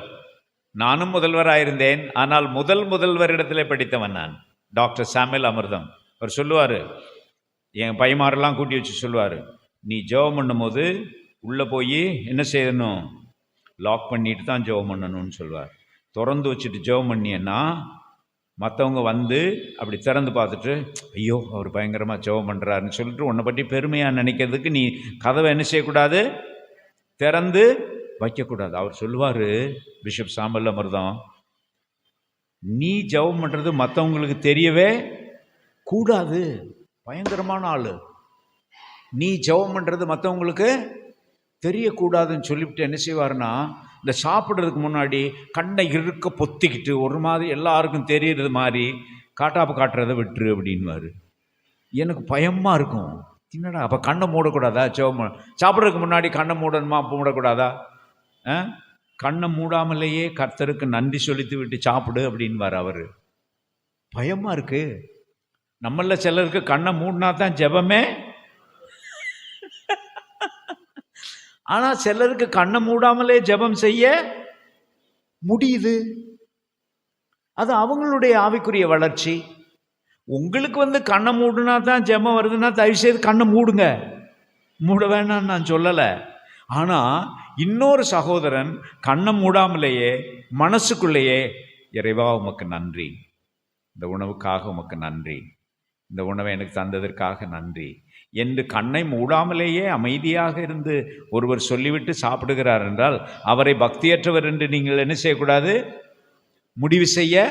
நானும் முதல்வராயிருந்தேன், ஆனால் முதல்வரிடத்திலே படித்தவன் நான். டாக்டர் சாமுவேல் அமிர்தம். அவர் சொல்லுவார், என் பையன்மாரெல்லாம் கூட்டி வச்சு சொல்லுவார், நீ ஜெபம் பண்ணும்போது உள்ளே போய் என்ன செய்யணும்? லாக் பண்ணிட்டு தான் ஜெபம் பண்ணணும்னு சொல்லுவார். திறந்து வச்சுட்டு ஜெபம் பண்ணியன்னா மற்றவங்க வந்து அப்படி திறந்து பார்த்துட்டு, ஐயோ அவர் பயங்கரமாக ஜெபம் பண்ணுறாருன்னு சொல்லிட்டு உன்னை பற்றி பெருமையாக நினைக்கிறதுக்கு நீ கதவை என்ன செய்யக்கூடாது? திறந்து வைக்கக்கூடாது. அவர் சொல்லுவார், பிஷப் சாமுவேல் அமிர்தம், நீ ஜெபம் பண்ணுறது மற்றவங்களுக்கு தெரியவே கூடாது. பயங்கரமான ஆள். நீ ஜெபம் பண்ணுறது மற்றவங்களுக்கு தெரியக்கூடாதுன்னு சொல்லிவிட்டு என்ன செய்வார்னா, இந்த சாப்பிட்றதுக்கு முன்னாடி கண்ணை இருக்க பொத்திக்கிட்டு ஒரு மாதிரி எல்லாருக்கும் தெரியறது மாதிரி காட்டாப்பு காட்டுறதை விட்டுரு அப்படின்வாரு. எனக்கு பயமாக இருக்கும். என்னடா அப்போ கண்ணை மூடக்கூடாதா? சாப்பிட்றதுக்கு முன்னாடி கண்ணை மூடணுமா? அப்போ மூடக்கூடாதா? கண்ணை மூடாமலேயே கர்த்தருக்கு நன்றி சொல்லித்து விட்டு சாப்பிடு அப்படின்வார் அவர். பயமாக இருக்கு. நம்மள சிலருக்கு கண்ணை மூடினா தான் ஜெபமே. ஆனால் சிலருக்கு கண்ணை மூடாமலே ஜெபம் செய்ய முடியுது. அது அவங்களுடைய ஆவிக்குரிய வளர்ச்சி. உங்களுக்கு கண்ணை மூடுனா தான் ஜெபம் வருதுன்னா தயவு செய்து கண்ணை மூடுங்க, மூட வேணான்னு நான் சொல்லலை. ஆனால் இன்னொரு சகோதரன் கண்ணை மூடாமலேயே மனசுக்குள்ளேயே, இறைவா உமக்கு நன்றி, இந்த உணவுக்காக உமக்கு நன்றி, இந்த உணவை எனக்கு தந்ததற்காக நன்றி என்று கண்ணை மூடாமலேயே அமைதியாக இருந்து ஒருவர் சொல்லிவிட்டு சாப்பிடுகிறார் என்றால் அவரை பக்தியற்றவர் என்று நீங்கள் என்ன செய்யக்கூடாது? முடிவு செய்ய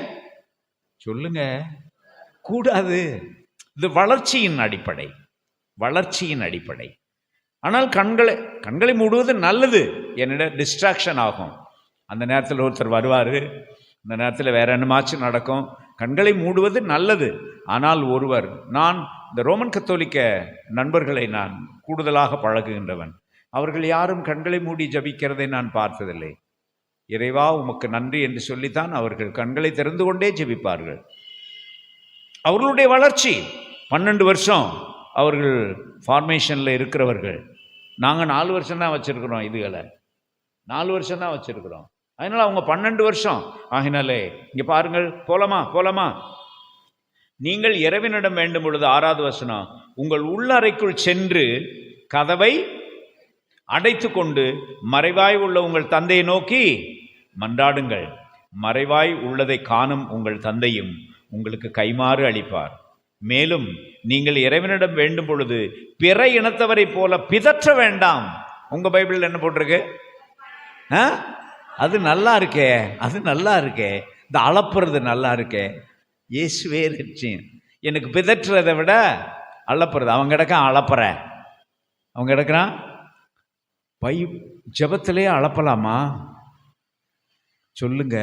சொல்லுங்க கூடாது. இது வளர்ச்சியின் அடிப்படை, வளர்ச்சியின் அடிப்படை. ஆனால் கண்களை மூடுவது நல்லது. என்னிட டிஸ்ட்ராக்ஷன் ஆகும். அந்த நேரத்தில் ஒருத்தர் வருவார், அந்த நேரத்தில் வேற என்னமாச்சும் நடக்கும். கண்களை மூடுவது நல்லது. ஆனால் ஒருவர், நான் இந்த ரோமன் கத்தோலிக்க நண்பர்களை நான் கூடுதலாக பழகுகின்றவன், அவர்கள் யாரும் கண்களை மூடி ஜபிக்கிறதை நான் பார்த்ததில்லை. இறைவா உமக்கு நன்றி என்று சொல்லித்தான் அவர்கள் கண்களை திறந்து கொண்டே ஜெபிப்பார்கள். அவர்களுடைய வளர்ச்சி 12 வருஷம் அவர்கள் ஃபார்மேஷனில் இருக்கிறவர்கள். நாங்கள் 4 வருஷம் தான் வச்சுருக்கிறோம். இதுகளை 4 வருஷம் தான் வச்சுருக்கிறோம். அதனால் அவங்க 12 வருஷம் ஆகினாலே இங்கே பாருங்கள். போலாமா? நீங்கள் இறைவனிடம் வேண்டும் பொழுது 6வது வசனம், உங்கள் உள்ளறைக்குள் சென்று கதவை அடைத்து கொண்டு மறைவாய் உள்ள உங்கள் தந்தையை நோக்கி மன்றாடுங்கள். மறைவாய் உள்ளதை காணும் உங்கள் தந்தையும் உங்களுக்கு கைமாறு அளிப்பார். மேலும் நீங்கள் இறைவனிடம் வேண்டும் பொழுது பிற இனத்தவரை போல பிதற்ற வேண்டாம். உங்க பைபிள் என்ன போட்டிருக்கு? அது நல்லா இருக்கே, அது நல்லா இருக்கே. இந்த அளப்புறது நல்லா இருக்கே. இயேசுவே ரட்சியம். எனக்கு பிதற்றுறதை விட அளப்புறது. அவன் கிடக்கான் அளப்புற, அவன் கிடக்கிறான். ஜெபத்திலே அளப்பலாமா சொல்லுங்க?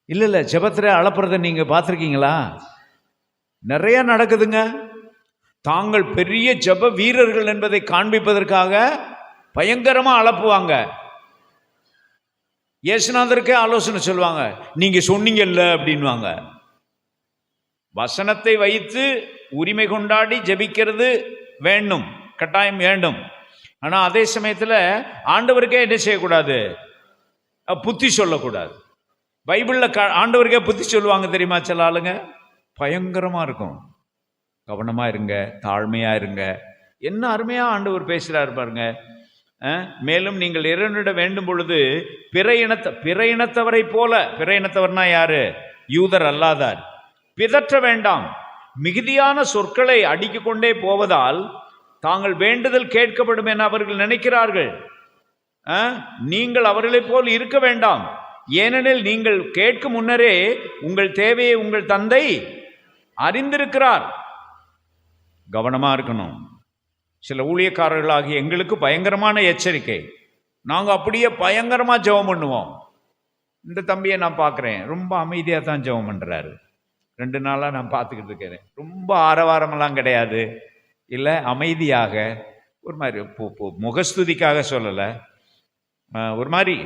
இல்லை ஜெபத்திலே அளப்புறதை நீங்கள் பார்த்துருக்கீங்களா? நிறைய நடக்குதுங்க. தாங்கள் பெரிய ஜெப வீரர்கள் என்பதை காண்பிப்பதற்காக பயங்கரமா அலப்புவாங்க. இயேசுநாதருக்கே ஆலோசனை சொல்லுவாங்க, நீங்க சொன்னீங்கல்ல அப்படின்வாங்க. வசனத்தை வைத்து உரிமை கொண்டாடி ஜெபிக்கிறது வேண்டும், கட்டாயம் வேண்டும். ஆனா அதே சமயத்தில் ஆண்டவருக்கே என்ன செய்யக்கூடாது, புத்தி சொல்லக்கூடாது. பைபிள்ல ஆண்டவருக்கே புத்தி சொல்லுவாங்க தெரியுமா சில ஆளுங்க, பயங்கரமா இருக்கும். கவனமா இருங்க, தாழ்மையா இருங்க. என்ன அருமையா ஆண்டவர் பேசுறாரு பாருங்க. மேலும் நீங்கள் இறைவனிட வேண்டும் பொழுது பிற இனத்தவரை போல, பிற இனத்தவர்னா யாரு, யூதர் அல்லாதார், பிதற்ற வேண்டாம். மிகுதியான சொற்களை அடுக்கிக் கொண்டே போவதால் தாங்கள் வேண்டுதல் கேட்கப்படும் என அவர்கள் நினைக்கிறார்கள். நீங்கள் அவர்களைப் போல் இருக்க வேண்டாம். ஏனெனில் நீங்கள் கேட்கும் முன்னரே உங்கள் தேவையை உங்கள் தந்தை அறிந்திருக்கிறார். கவனமா இருக்கணும். சில ஊழியக்காரர்களாகிய எங்களுக்கு பயங்கரமான எச்சரிக்கை. நாங்கள் அப்படியே பயங்கரமாக ஜெபம் பண்ணுவோம். இந்த தம்பியை நான் பார்க்குறேன், ரொம்ப அமைதியாக தான் ஜெபம் பண்ணுறாரு. 2 நாளாக நான் பார்த்துக்கிட்டு இருக்கிறேன். ரொம்ப ஆரவாரமெல்லாம் கிடையாது, இல்லை அமைதியாக ஒரு மாதிரி, முகஸ்துதிக்காக சொல்லலை, ஒரு மாதிரி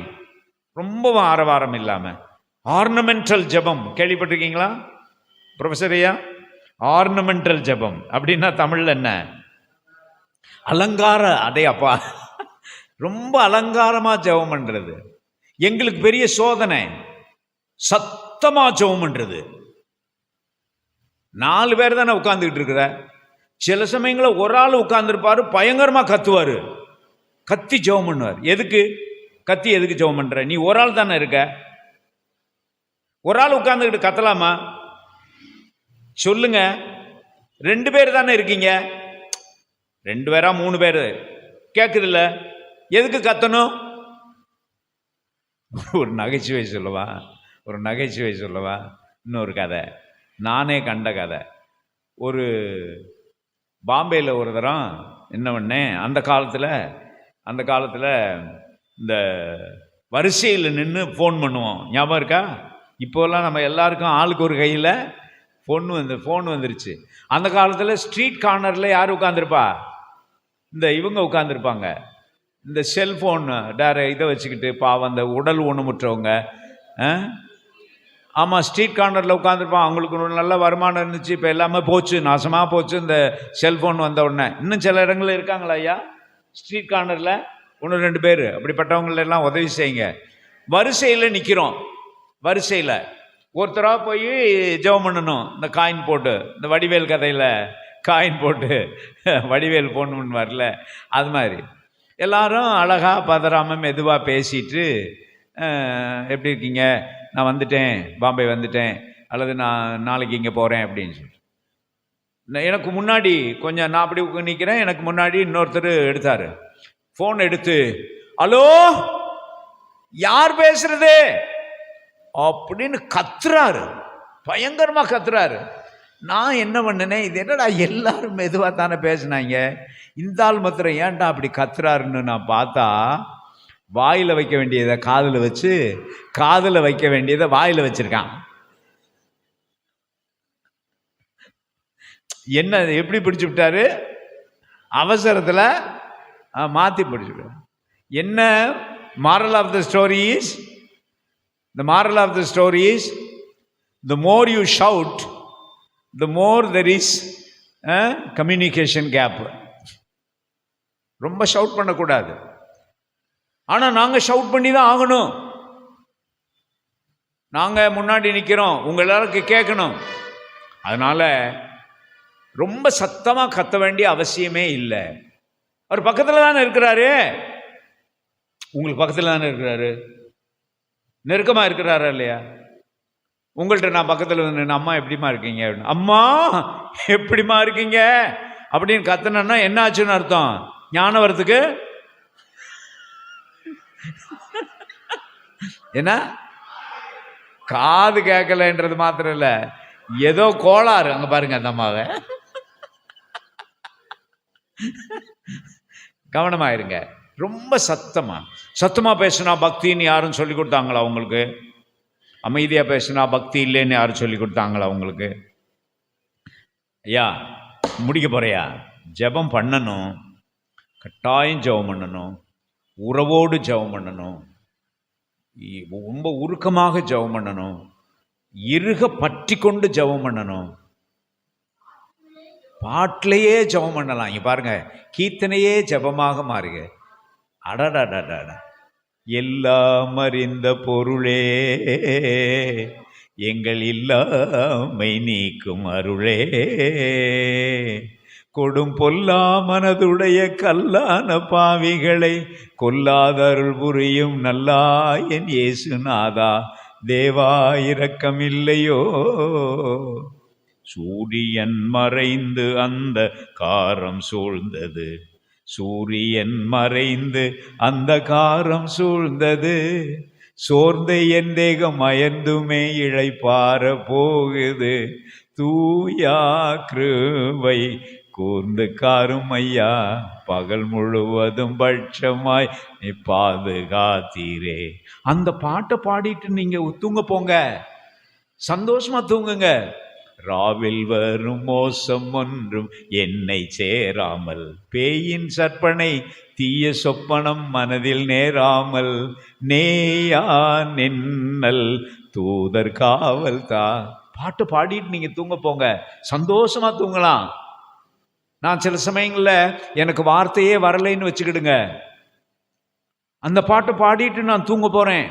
ரொம்ப ஆரவாரம் இல்லாமல் ஆர்னமெண்டல் ஜெபம். கேள்விப்பட்டிருக்கீங்களா ப்ரொஃபஸர் ஐயா? ஆர்னமெண்டல் ஜெபம் அப்படின்னா தமிழில் என்ன? அலங்கார. அதே அப்பா, ரொம்ப அலங்காரமா ஜெபம் பண்றது எங்களுக்கு பெரிய சோதனை. சத்தமா ஜெபம் பண்றது. 4 பேர் தானே உட்கார்ந்துக்கிட்டு இருக்கிற. சில சமயங்களில் ஒரு ஆள் உட்கார்ந்துருப்பாரு, பயங்கரமா கத்துவாரு, கத்தி ஜெபம் பண்ணுவார். எதுக்கு கத்தி, எதுக்கு ஜெபம் பண்ற? நீ ஒரு ஆள் தானே இருக்க, ஒரு ஆள் உட்கார்ந்துக்கிட்டு கத்தலாமா? சொல்லுங்க. 2 பேர் தானே இருக்கீங்க. 2 பேரா 3 பேர் கேட்குதில்ல, எதுக்கு கத்தணும்? ஒரு நகைச்சுவை சொல்லவா? இன்னொரு கதை, நானே கண்ட கதை. ஒரு பாம்பேயில் ஒரு தரம் என்ன பண்ணேன், அந்த காலத்தில் இந்த வரிசையில் நின்று ஃபோன் பண்ணுவோம், ஞாபகம் இருக்கா? இப்போல்லாம் நம்ம எல்லாருக்கும் ஆளுக்கு ஒரு கையில் ஃபோன் வந்துருச்சு. அந்த காலத்தில் ஸ்ட்ரீட் கார்னரில் யார் உட்காந்துருப்பா? இந்த இவங்க உட்காந்துருப்பாங்க, இந்த செல்ஃபோன் இதை வச்சுக்கிட்டு, பாவம் அந்த உடல் ஊனமுற்றவங்க. ஆமாம், ஸ்ட்ரீட் கார்னரில் உட்காந்துருப்பான். அவங்களுக்கு நல்ல வருமானம் இருந்துச்சு, இப்போ எல்லாமே போச்சு, நாசமாக போச்சு இந்த செல்ஃபோன் வந்த உடனே. இன்னும் சில இடங்களில் இருக்காங்களா ஐயா ஸ்ட்ரீட் கார்னரில்? 1-2 பேர் அப்படிப்பட்டவங்களெல்லாம் உதவி செய்யுங்க. வரிசையில் நிற்கிறோம், வரிசையில் ஒருத்தராக போய் ஜெபம் பண்ணணும். இந்த காயின் போட்டு, இந்த வடிவேல் கதையில் காயின் போட்டு வடிவேல் போன்னு வரல, அது மாதிரி எல்லாரும் அழகாக பதறாமல் மெதுவாக பேசிட்டு, எப்படி இருக்கீங்க, நான் வந்துட்டேன், பாம்பே வந்துட்டேன், அல்லது நான் நாளைக்கு இங்கே போகிறேன் அப்படின்னு சொல்லி. எனக்கு முன்னாடி கொஞ்சம் நான் அப்படி நிற்கிறேன், எனக்கு முன்னாடி இன்னொருத்தர் எடுத்தார் ஃபோன் எடுத்து, ஹலோ யார் பேசுறது அப்படின்னு கத்துறாரு, பயங்கரமாக கத்துறாரு. நான் என்ன பண்ணினேன், இது என்னடா எல்லாரும் மெதுவாக தானே பேசினாங்க, இந்த ஆள் மாத்திரம் ஏன்டா அப்படி கத்துறாருன்னு நான் பார்த்தா, வாயில் வைக்க வேண்டியதை காதில் வச்சு, காதில் வைக்க வேண்டியதை வாயில் வச்சிருக்கான். என்ன எப்படி பிடிச்சு விட்டாரு, அவசரத்தில் மாற்றி பிடிச்சு விட்டாரு. என்ன moral of the story is, the moral of the story is, the more you shout, the more there is a communication gap. ரொம்ப ஷவுட் பண்ணக்கூடாது, ஆனால் நாங்கள் ஷவுட் பண்ணி தான் ஆகணும். நாங்கள் முன்னாடி நிற்கிறோம், உங்கள் எல்லாருக்கும் கேட்கணும். அதனால் ரொம்ப சத்தமாக கத்த வேண்டிய அவசியமே இல்லை. அவர் பக்கத்தில் தானே இருக்கிறாரு, உங்களுக்கு பக்கத்தில் தானே இருக்கிறாரு, நெருக்கமாக இருக்கிறாரா இல்லையா? உங்கள்கிட்ட நான் பக்கத்தில் வந்து, அம்மா எப்படிமா இருக்கீங்க, அம்மா எப்படிமா இருக்கீங்க அப்படின்னு கத்தனா என்ன ஆச்சுன்னு அர்த்தம்? ஞானம் வரத்துக்கு என்ன, காது கேட்கலன்றது மாத்திரம் இல்லை, ஏதோ கோளாறு. அங்க பாருங்க அந்த அம்மாவை, கவனமாயிருங்க. ரொம்ப சத்தமா பேசுனா பக்தின்னு யாரும் சொல்லி கொடுத்தாங்களா உங்களுக்கு? அமைதியா பேசுனா பக்தி இல்லைன்னு யாரும் சொல்லி கொடுத்தாங்களா உங்களுக்கு? ஐயா முடிக்க போறியா? ஜெபம் பண்ணணும், கட்டாயம் ஜெபம் பண்ணணும், உறவோடு ஜெபம் பண்ணணும், ரொம்ப உருக்கமாக ஜெபம் பண்ணணும், இறுக பற்றி கொண்டு ஜெபம் பண்ணணும். பாட்டிலேயே ஜெபம் பண்ணலாம். இங்க பாருங்க, கீர்த்தனையே ஜெபமாக மாறுங்க. அடடடடட, எல்லாம் அறிந்த பொருளே, எங்கள் இல்லாமை நீக்கும் அருளே, கொடும் பொல்லா மனதுடைய கல்லான பாவிகளை கொல்லாத அருள் புரியும் நல்லாயன் இயேசுநாதா, தேவா இரக்கமில்லையோ? சூரியன் மறைந்து அந்த காரம் சூழ்ந்தது, சூரியன் மறைந்து அந்த காரம் சூழ்ந்தது, சோர்ந்த என் தேகம் அயர்ந்துமே இழைப்பார போகுது, தூயா கிருபை கூர்ந்து காரும் ஐயா, பகல் முழுவதும் பட்சமாய் நீ பாதுகாத்தீரே. அந்த பாட்டை பாடிட்டு நீங்க தூங்க போங்க, சந்தோஷமா தூங்குங்க. ராவில் வரும் மோசம் ஒன்றும் என்னை சேராமல், பேயின் சற்பனை தீய சொப்பனம் மனதில் நேராமல், நேயா நின்னல் தூதர் காவல் தா. பாட்டு பாடிட்டு நீங்க தூங்க போங்க, சந்தோஷமா தூங்கலாம். நான் சில சமயங்களில் எனக்கு வார்த்தையே வரலைன்னு வச்சுக்கிடுங்க, அந்த பாட்டு பாடிட்டு நான் தூங்க போறேன்.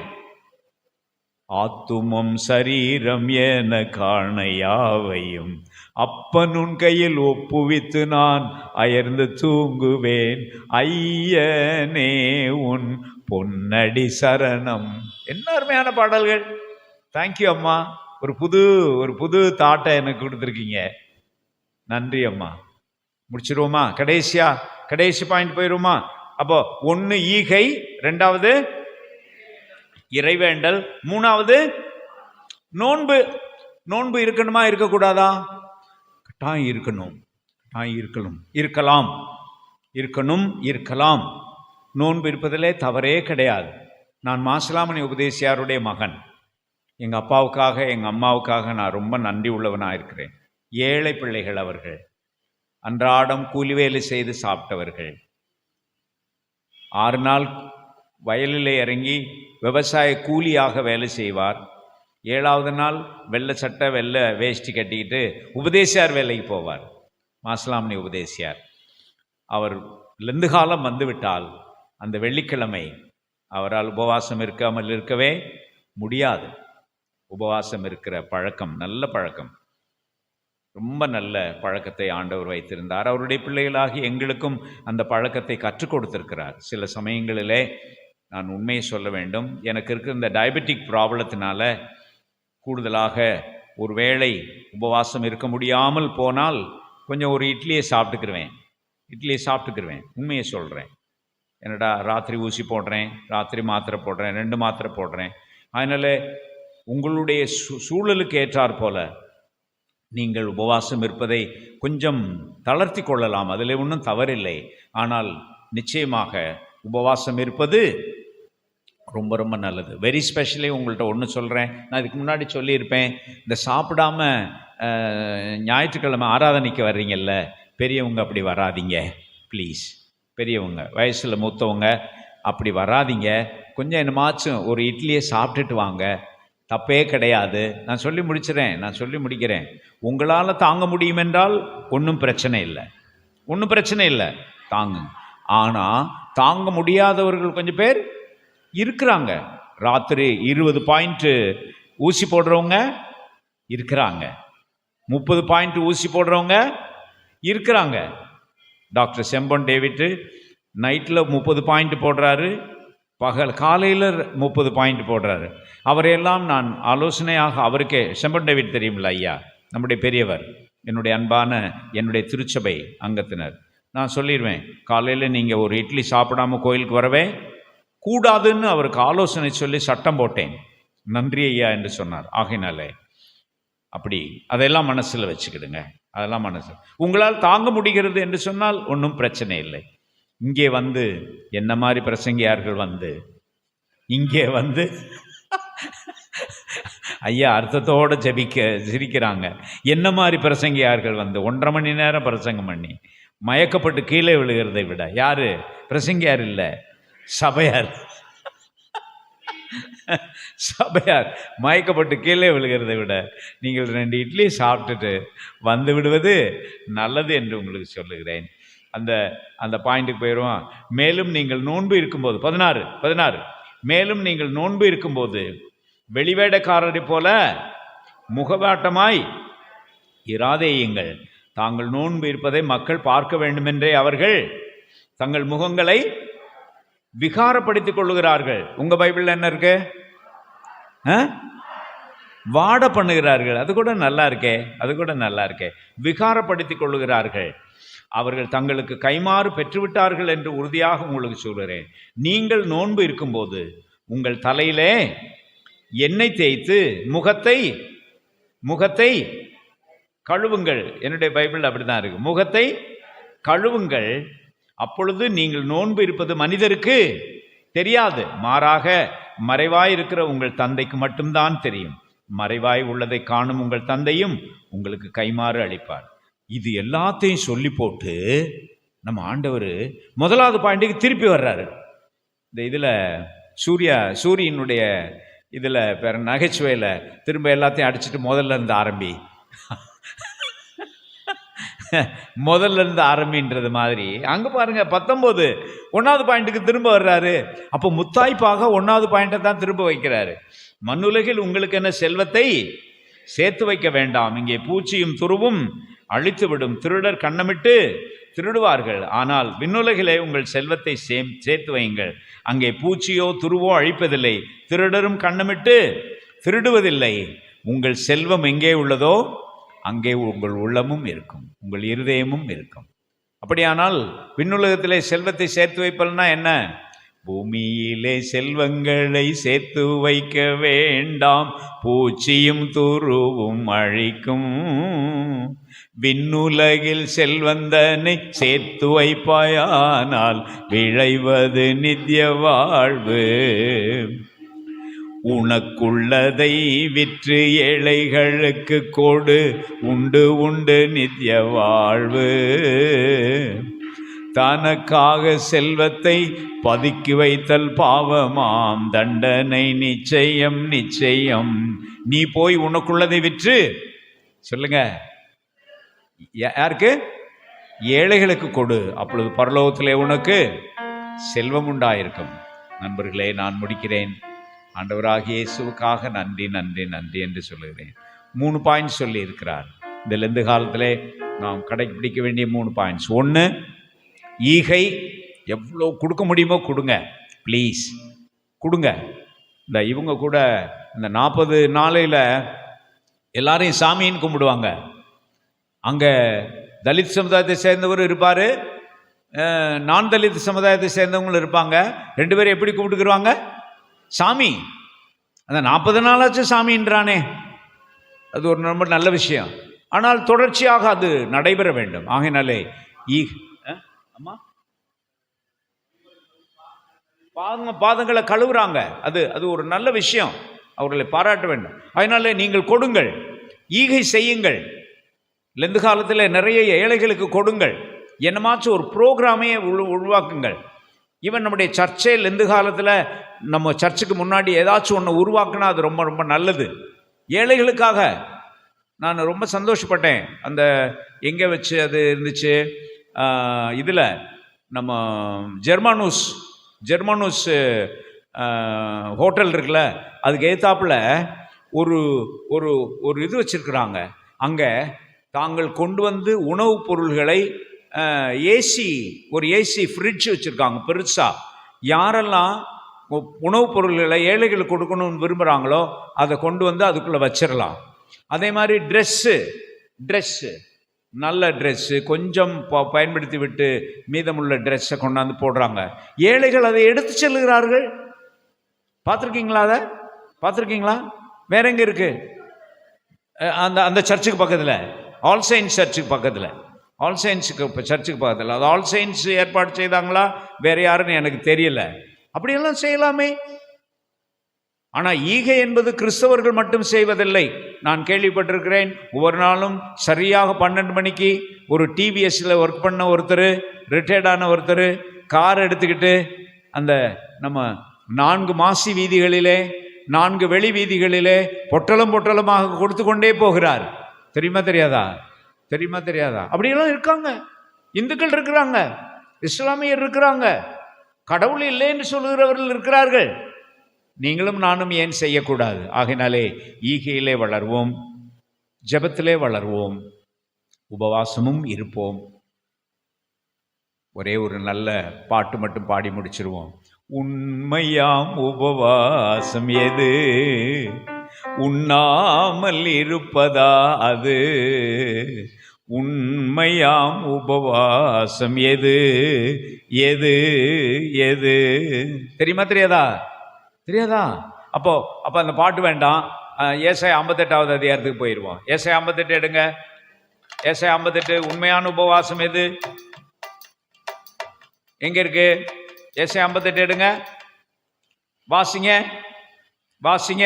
ஆத்துமம் சரீரம் என காண யாவையும் அப்பனுன் கையில் ஒப்புவித்து நான் அயர்ந்து தூங்குவேன், ஐயனே உன் பொன்னடி சரணம். என்ன அருமையான பாடல்கள். தேங்க்யூ அம்மா, ஒரு புது தாட்டை எனக்கு கொடுத்துருக்கீங்க, நன்றி அம்மா. முடிச்சிருவோமா? கடைசி பாயிண்ட் போயிருவோமா? அப்போ 1 ஈகை, 2வது இறைவேண்டல், 3வது நோன்பு. நோன்பு இருக்கணுமா இருக்கக்கூடாதா? கட்டாயம் இருக்கணும், இருக்கலாம். நோன்பு இருப்பதிலே தவறே கிடையாது. நான் மாசிலாமணி உபதேசியாருடைய மகன். எங்கள் அப்பாவுக்காக எங்கள் அம்மாவுக்காக நான் ரொம்ப நன்றி உள்ளவனாக இருக்கிறேன். ஏழை பிள்ளைகள் அவர்கள், அன்றாடம் கூலி வேலை செய்து சாப்பிட்டவர்கள். 6 நாள் வயலில் இறங்கி விவசாய கூலியாக வேலை செய்வார். 7வது நாள் வெள்ளை சட்டை வெள்ளை வேஷ்டி கட்டிக்கிட்டு உபதேசியார் வேலைக்கு போவார். மாசிலாமணி உபதேசியார். அவர் லெந்து காலம் வந்துவிட்டால் அந்த வெள்ளிக்கிழமை அவரால் உபவாசம் இருக்காமல் இருக்கவே முடியாது. உபவாசம் இருக்கிற பழக்கம் நல்ல பழக்கம், ரொம்ப நல்ல பழக்கத்தை ஆண்டவர் வைத்திருந்தார். அவருடைய பிள்ளைகளாகி எங்களுக்கும் அந்த பழக்கத்தை கற்றுக் கொடுத்திருக்கிறார். சில சமயங்களிலே நான் உண்மையை சொல்ல வேண்டும், எனக்கு இருக்கிற இந்த டயபெட்டிக் ப்ராப்ளத்தினால கூடுதலாக ஒரு வேளை உபவாசம் இருக்க முடியாமல் போனால் கொஞ்சம் ஒரு இட்லியை சாப்பிட்டுக்கிருவேன். உண்மையை சொல்கிறேன். என்னடா ராத்திரி ஊசி போடுறேன், ராத்திரி மாத்திரை போடுறேன், 2 மாத்திரை போடுறேன். அதனால் உங்களுடைய சூழலுக்கு ஏற்றாற் போல நீங்கள் உபவாசம் இருப்பதை கொஞ்சம் தளர்த்தி கொள்ளலாம், அதில் ஒன்றும் தவறில்லை. ஆனால் நிச்சயமாக உபவாசம் இருப்பது ரொம்ப ரொம்ப நல்லது. வெரி ஸ்பெஷலி உங்கள்கிட்ட ஒன்று சொல்கிறேன், நான் இதுக்கு முன்னாடி சொல்லியிருப்பேன். இந்த சாப்பிடாம ஞாயிற்றுக்கிழமை ஆராதனைக்கு வர்றீங்கல்ல, பெரியவங்க அப்படி வராதிங்க ப்ளீஸ். பெரியவங்க வயசில் மூத்தவங்க அப்படி வராதிங்க. கொஞ்சம் என்னமாச்சும் ஒரு இட்லியை சாப்பிட்டுட்டு வாங்க, தப்பே கிடையாது. நான் சொல்லி முடிக்கிறேன். உங்களால் தாங்க முடியும் என்றால் ஒன்றும் பிரச்சனை இல்லை, தாங்குங்க. ஆனால் தாங்க முடியாதவர்கள் கொஞ்சம் பேர் இருக்கிறாங்க. ராத்திரி 20 பாயிண்ட் ஊசி போடுறவங்க இருக்கிறாங்க, 30 பாயிண்ட் ஊசி போடுறவங்க இருக்கிறாங்க. டாக்டர் செம்பன் டேவிட் நைட்டில் 30 பாயிண்ட் போடுறாரு, காலையில் 30 பாயிண்ட் போடுறாரு. அவரையெல்லாம் நான் ஆலோசனையாக, அவருக்கே செம்பன் டேவிட் தெரியுமில்ல ஐயா, நம்முடைய பெரியவர், என்னுடைய திருச்சபை அங்கத்தினர். நான் சொல்லிடுவேன், காலையில் நீங்கள் ஒரு இட்லி சாப்பிடாமல் கோயிலுக்கு வரவே கூடாதுன்னு அவருக்கு ஆலோசனை சொல்லி சட்டம் போட்டேன். நன்றி ஐயா என்று சொன்னார். ஆகையினாலே அப்படி அதெல்லாம் மனசில் வச்சுக்கிடுங்க. அதெல்லாம் உங்களால் தாங்க முடிகிறது என்று சொன்னால் ஒன்றும் பிரச்சனை இல்லை. இங்கே வந்து என்ன மாதிரி பிரசங்கியார்கள் இங்கே ஐயா அர்த்தத்தோடு சிரிக்கிறாங்க. என்ன மாதிரி பிரசங்கியார்கள் 1.5 மணி நேரம் பிரசங்கம் பண்ணி மயக்கப்பட்டு கீழே விழுகிறதை விட, யாரு பிரசங்கியார் இல்லை, சபையார் சபையார் மயக்கப்பட்டு கீழே விழுகிறதை விட நீங்கள் 2 இட்லி சாப்பிட்டுட்டு வந்து விடுவது நல்லது என்று உங்களுக்கு சொல்லுகிறேன். அந்த பாயிண்ட்டுக்கு போயிடுவோம். மேலும் நீங்கள் நோன்பு இருக்கும்போது 16 மேலும் நீங்கள் நோன்பு இருக்கும்போது வெளிவேடக்காரரை போல முகவாட்டமாய் இராதேயுங்கள். தாங்கள் நோன்பு இருப்பதை மக்கள் பார்க்க வேண்டுமென்றே அவர்கள் தங்கள் முகங்களை விகாரப்படுத்திக் கொள்ளுகிறார்கள். உங்க பைபிள்ல என்ன இருக்கு? வாட பண்ணுகிறார்கள். அது கூட நல்லா இருக்கே. விகாரப்படுத்திக் கொள்ளுகிறார்கள். அவர்கள் தங்களுக்கு கைமாறு பெற்றுவிட்டார்கள் என்று உறுதியாக உங்களுக்கு சொல்கிறேன். நீங்கள் நோன்பு இருக்கும்போது உங்கள் தலையிலே எண்ணெய் தேய்த்து முகத்தை கழுவுங்கள். என்னுடைய பைபிள் அப்படிதான் இருக்கு. முகத்தை கழுவுங்கள். அப்பொழுது நீங்கள் நோன்பு இருப்பது மனிதருக்கு தெரியாது, மாறாக மறைவாய் இருக்கிற உங்கள் தந்தைக்கு மட்டும்தான் தெரியும். மறைவாய் உள்ளதை காணும் உங்கள் தந்தையும் உங்களுக்கு கைமாறு அளிப்பார். இது எல்லாத்தையும் சொல்லி போட்டு நம்ம ஆண்டவர் முதலாவது பாயிண்ட்டுக்கு திருப்பி வர்றாரு. இந்த இதில் சூரியனுடைய இதில் வேற நகைச்சுவையில் திரும்ப எல்லாத்தையும் அடிச்சுட்டு முதல்ல இருந்து ஆரம்பின்றது மாதிரி அங்கே பாருங்க 19 1வது பாயிண்ட்டுக்கு திரும்ப வர்றாரு. அப்போ முத்தாய்ப்பாக 1வது பாயிண்டை தான் திரும்ப வைக்கிறாரு. மண்ணுலகில் உங்களுக்கு என்ன செல்வத்தை சேர்த்து வைக்க வேண்டாம், இங்கே பூச்சியும் துருவும் அழித்துவிடும், திருடர் கண்ணமிட்டு திருடுவார்கள். ஆனால் விண்ணுலகிலே உங்கள் செல்வத்தை சேர்த்து வையுங்கள், அங்கே பூச்சியோ துருவோ அழிப்பதில்லை, திருடரும் கண்ணமிட்டு திருடுவதில்லை. உங்கள் செல்வம் எங்கே உள்ளதோ அங்கே உங்கள் உள்ளமும் இருக்கும், உங்கள் இருதயமும் இருக்கும். அப்படியானால் விண்ணுலகத்திலே செல்வத்தை சேர்த்து வைப்பல்னா என்ன? பூமியிலே செல்வங்களை சேர்த்து வைக்க வேண்டாம், பூச்சியும் துருவும் அழிக்கும். விண்ணுலகில் செல்வந்தனை சேர்த்து வைப்பாயானால் விளைவது நித்திய வாழ்வு. உனக்குள்ளதை விற்று ஏழைகளுக்கு கொடு, உண்டு நித்திய வாழ்வு. தனக்காக செல்வத்தை பதுக்கி வைத்தல் பாவமாம், தண்டனை நிச்சயம். நீ போய் உனக்குள்ளதை விற்று, சொல்லுங்க யாருக்கு? ஏழைகளுக்கு கொடு, அப்பொழுது பரலோகத்திலே உனக்கு செல்வம் உண்டாயிருக்கும். நண்பர்களே, நான் முடிக்கிறேன். ஆண்டவராகிய இயேசுவுக்காக நன்றி என்று சொல்லுகிறேன். 3 பாயிண்ட்ஸ் சொல்லி இருக்கிறார். இந்த லெந்து காலத்திலே நாம் கடைபிடிக்க வேண்டிய 3 பாயிண்ட்ஸ். 1, ஈகை. எவ்வளோ கொடுக்க முடியுமோ கொடுங்க, ப்ளீஸ் கொடுங்க. இந்த இவங்க கூட இந்த 40 நாளையில் எல்லாரையும் சாமின்னு கும்பிடுவாங்க. அங்கே தலித் சமுதாயத்தை சேர்ந்தவர் இருப்பார், நான் தலித் சமுதாயத்தை சேர்ந்தவங்களும் இருப்பாங்க. 2 பேரும் எப்படி கூப்பிட்டுக்குருவாங்க? சாமி. அந்த 40 நாளாச்சும் சாமின்றானே, அது ஒரு ரொம்ப நல்ல விஷயம். ஆனால் தொடர்ச்சியாக அது நடைபெற வேண்டும். ஆகையினாலே அம்மா பாதங்களை கழுவுறாங்க, அது ஒரு நல்ல விஷயம், அவர்களை பாராட்ட வேண்டும். அதனாலே நீங்கள் கொடுங்கள், ஈகை செய்யுங்கள். லெந்து காலத்தில் நிறைய ஏழைகளுக்கு கொடுங்கள். என்னமாச்சும் ஒரு ப்ரோக்ராமையே உருவாக்குங்கள். ஈவன் நம்முடைய சர்ச்சை லெந்து காலத்தில் நம்ம சர்ச்சுக்கு முன்னாடி ஏதாச்சும் ஒன்று உருவாக்குனா அது ரொம்ப ரொம்ப நல்லது. ஏழைகளுக்காக நான் ரொம்ப சந்தோஷப்பட்டேன். அந்த எங்கே வச்சு அது இருந்துச்சு, இதில் நம்ம ஜெர்மானூஸ் ஹோட்டல் இருக்குல்ல, அதுக்கு ஏத்தாப்புல ஒரு ஒரு ஒரு இது வச்சுருக்குறாங்க. அங்கே தாங்கள் கொண்டு வந்து உணவுப் பொருள்களை ஏசி ஃப்ரிட்ஜ் வச்சுருக்காங்க பெருசாக. யாரெல்லாம் உணவுப் பொருள்களை ஏழைகளுக்கு கொடுக்கணும்னு விரும்புகிறாங்களோ அதை கொண்டு வந்து அதுக்குள்ளே வச்சிடலாம். அதே மாதிரி ட்ரெஸ்ஸு நல்ல ட்ரெஸ்ஸு கொஞ்சம் பயன்படுத்தி விட்டு மீதமுள்ள ட்ரெஸ்ஸை கொண்டாந்து போடுறாங்க. ஏழைகள் அதை எடுத்து செல்லுகிறார்கள். பார்த்துருக்கீங்களா? வேற எங்கே இருக்குது? அந்த சர்ச்சுக்கு பக்கத்தில், ஆல் சயின்ஸ் சர்ச்சுக்கு பக்கத்தில், சர்ச்சுக்கு பக்கத்தில். அது ஆல் சயின்ஸ் ஏற்பாடு செய்தாங்களா வேற யாருன்னு எனக்கு தெரியல. அப்படியெல்லாம் செய்யலாமே. ஆனால் ஈகை என்பது கிறிஸ்தவர்கள் மட்டும் செய்வதில்லை. நான் கேள்விப்பட்டிருக்கிறேன், ஒவ்வொரு நாளும் சரியாக 12 மணிக்கு ஒரு டிவிஎஸ்ல ஒர்க் பண்ண ஒருத்தர், ரிட்டையர்டான ஒருத்தர் கார் எடுத்துக்கிட்டு அந்த நம்ம 4 மாசி வீதிகளிலே 4 வெளி வீதிகளிலே பொட்டலம் பொட்டலமாக கொடுத்து கொண்டே போகிறார். தெரியுமா தெரியாதா? தெரியுமா தெரியாதா? அப்படியெல்லாம் இருக்காங்க. இந்துக்கள் இருக்கிறாங்க, இஸ்லாமியர் இருக்கிறாங்க, கடவுள் இல்லை என்று சொல்லுகிறவர்கள் இருக்கிறார்கள். நீங்களும் நானும் ஏன் செய்யக்கூடாது? ஆகையினாலே ஈகையிலே வளர்வோம், ஜெபத்திலே வளர்வோம், உபவாசமும் இருப்போம். ஒரே ஒரு நல்ல பாட்டு மட்டும் பாடி முடிச்சிருவோம். உண்மையாம் உபவாசம் எது? உண்ணாமல் இருப்பதா அது? உண்மையாம் உபவாசம் எது? எது எது? தெரியுமா தெரியாதா? தெரியாதா? அப்போ அந்த பாட்டு வேண்டாம். ஏசாயா 58வது அதிகாரத்துக்கு போயிடுவோம். ஏசாயா 58 எடுங்க. ஏசாயா 58 உண்மையான உபவாசம் எது? எங்க இருக்கு? ஏசாயா 58 எடுங்க, வாசிங்க வாசிங்க.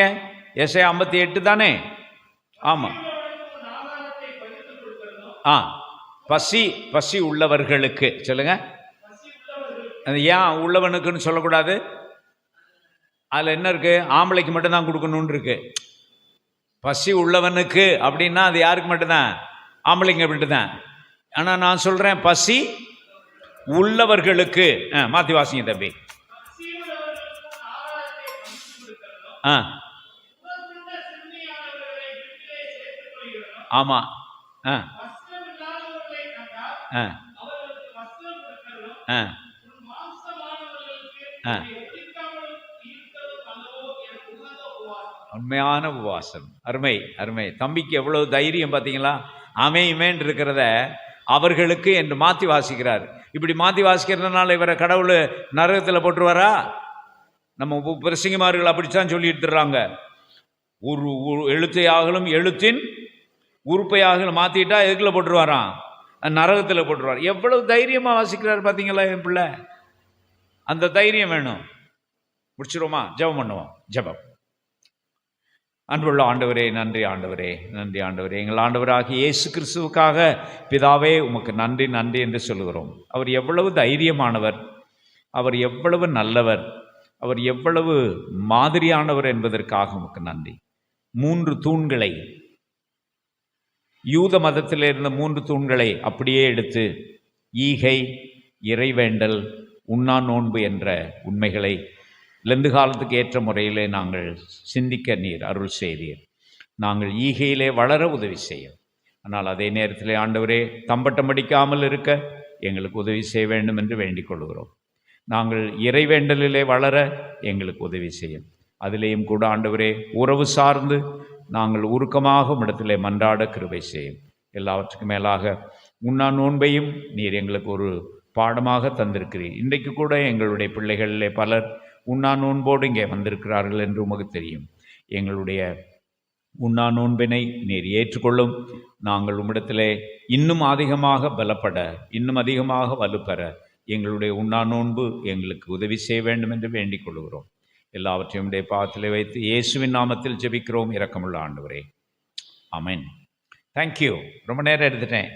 ஏசாயா 58 தானே? ஆமா. பசி உள்ளவர்களுக்கு சொல்லுங்க. ஏன் உள்ளவனுக்குன்னு சொல்லக்கூடாது? அதில் என்ன இருக்கு? ஆம்பளைக்கு மட்டும்தான் கொடுக்கணும்னு இருக்கு. பசி உள்ளவனுக்கு அப்படின்னா அது யாருக்கு மட்டும்தான்? ஆம்பளைங்க மட்டும்தான். ஆனால் நான் சொல்றேன் பசி உள்ளவர்களுக்கு. மாத்தி வாசிங்க தம்பி. ஆமா. உண்மையான உபவாசம். அருமை அருமை. தம்பிக்கு எவ்வளவு தைரியம் பார்த்தீங்களா? அமையுமேன் இருக்கிறத அவர்களுக்கு என்று மாற்றி வாசிக்கிறார். இப்படி மாற்றி வாசிக்கிறதுனால இவரை கடவுள் நரகத்தில் போட்டுருவாரா? நம்ம பிரசங்கிமார்கள் அப்படித்தான் சொல்லி எடுத்துடுறாங்க. ஒரு எழுத்தையாகலும் எழுத்தின் உறுப்பையாகலும் மாற்றிட்டா எதுக்குள்ள போட்டுருவாராம்? நரகத்தில் போட்டுருவார். எவ்வளவு தைரியமாக வாசிக்கிறார் பார்த்தீங்களா என் பிள்ளை? அந்த தைரியம் வேணும். முடிச்சிருவோமா? ஜெபம் பண்ணுவோம். ஜெபம். அன்புள்ள ஆண்டவரே, நன்றி ஆண்டவரே, நன்றி ஆண்டவரே. எங்கள் ஆண்டவராகிய இயேசு கிறிஸ்துவுக்காக பிதாவே உமக்கு நன்றி நன்றி என்று சொல்லுகிறோம். அவர் எவ்வளவு தைரியமானவர், அவர் எவ்வளவு நல்லவர், அவர் எவ்வளவு மாதிரியானவர் என்பதற்காக உமக்கு நன்றி. 3 தூண்களை, யூத மதத்தில் இருந்த 3 தூண்களை அப்படியே எடுத்து ஈகை, இறைவேண்டல், உண்ணா நோன்பு என்ற உண்மைகளை லெந்து காலத்துக்கு ஏற்ற முறையிலே நாங்கள் சிந்திக்க நீர் அருள் செய்தீர். நாங்கள் ஈகையிலே வளர உதவி செய்யும். ஆனால் அதே நேரத்திலே ஆண்டவரே, தம்பட்டம் அடிக்காமல் இருக்க எங்களுக்கு உதவி செய்ய வேண்டும் என்று வேண்டிக் கொள்கிறோம். நாங்கள் இறைவேண்டலிலே வளர எங்களுக்கு உதவி செய்யும். அதிலேயும் கூட ஆண்டவரே, உறவு சார்ந்து நாங்கள் உருக்கமாக இடத்திலே மன்றாட கிருபை செய்யும். எல்லாவற்றுக்கும் மேலாக உண்ணா நோன்பையும் நீர் எங்களுக்கு ஒரு பாடமாக தந்திருக்கிறீர். இன்றைக்கு கூட எங்களுடைய பிள்ளைகளிலே பலர் உண்ணா நோன்போடு இங்கே வந்திருக்கிறார்கள் என்று உமக்கு தெரியும். எங்களுடைய உண்ணா நோன்பினை நீர் ஏற்றுக்கொள்ளும். நாங்கள் உம்மிடத்திலே இன்னும் அதிகமாக பலப்பட, இன்னும் அதிகமாக வலுப்பெற எங்களுடைய உண்ணா நோன்பு எங்களுக்கு உதவி செய்ய வேண்டும் என்று வேண்டிக் கொள்கிறோம். எல்லாவற்றையும் உடைய பாதத்திலே வைத்து இயேசுவின் நாமத்தில் ஜெபிக்கிறோம். இரக்கமுள்ள ஆண்டவரே, ஆமென். தேங்க்யூ. ரொம்ப நேரம் எடுத்துட்டேன்.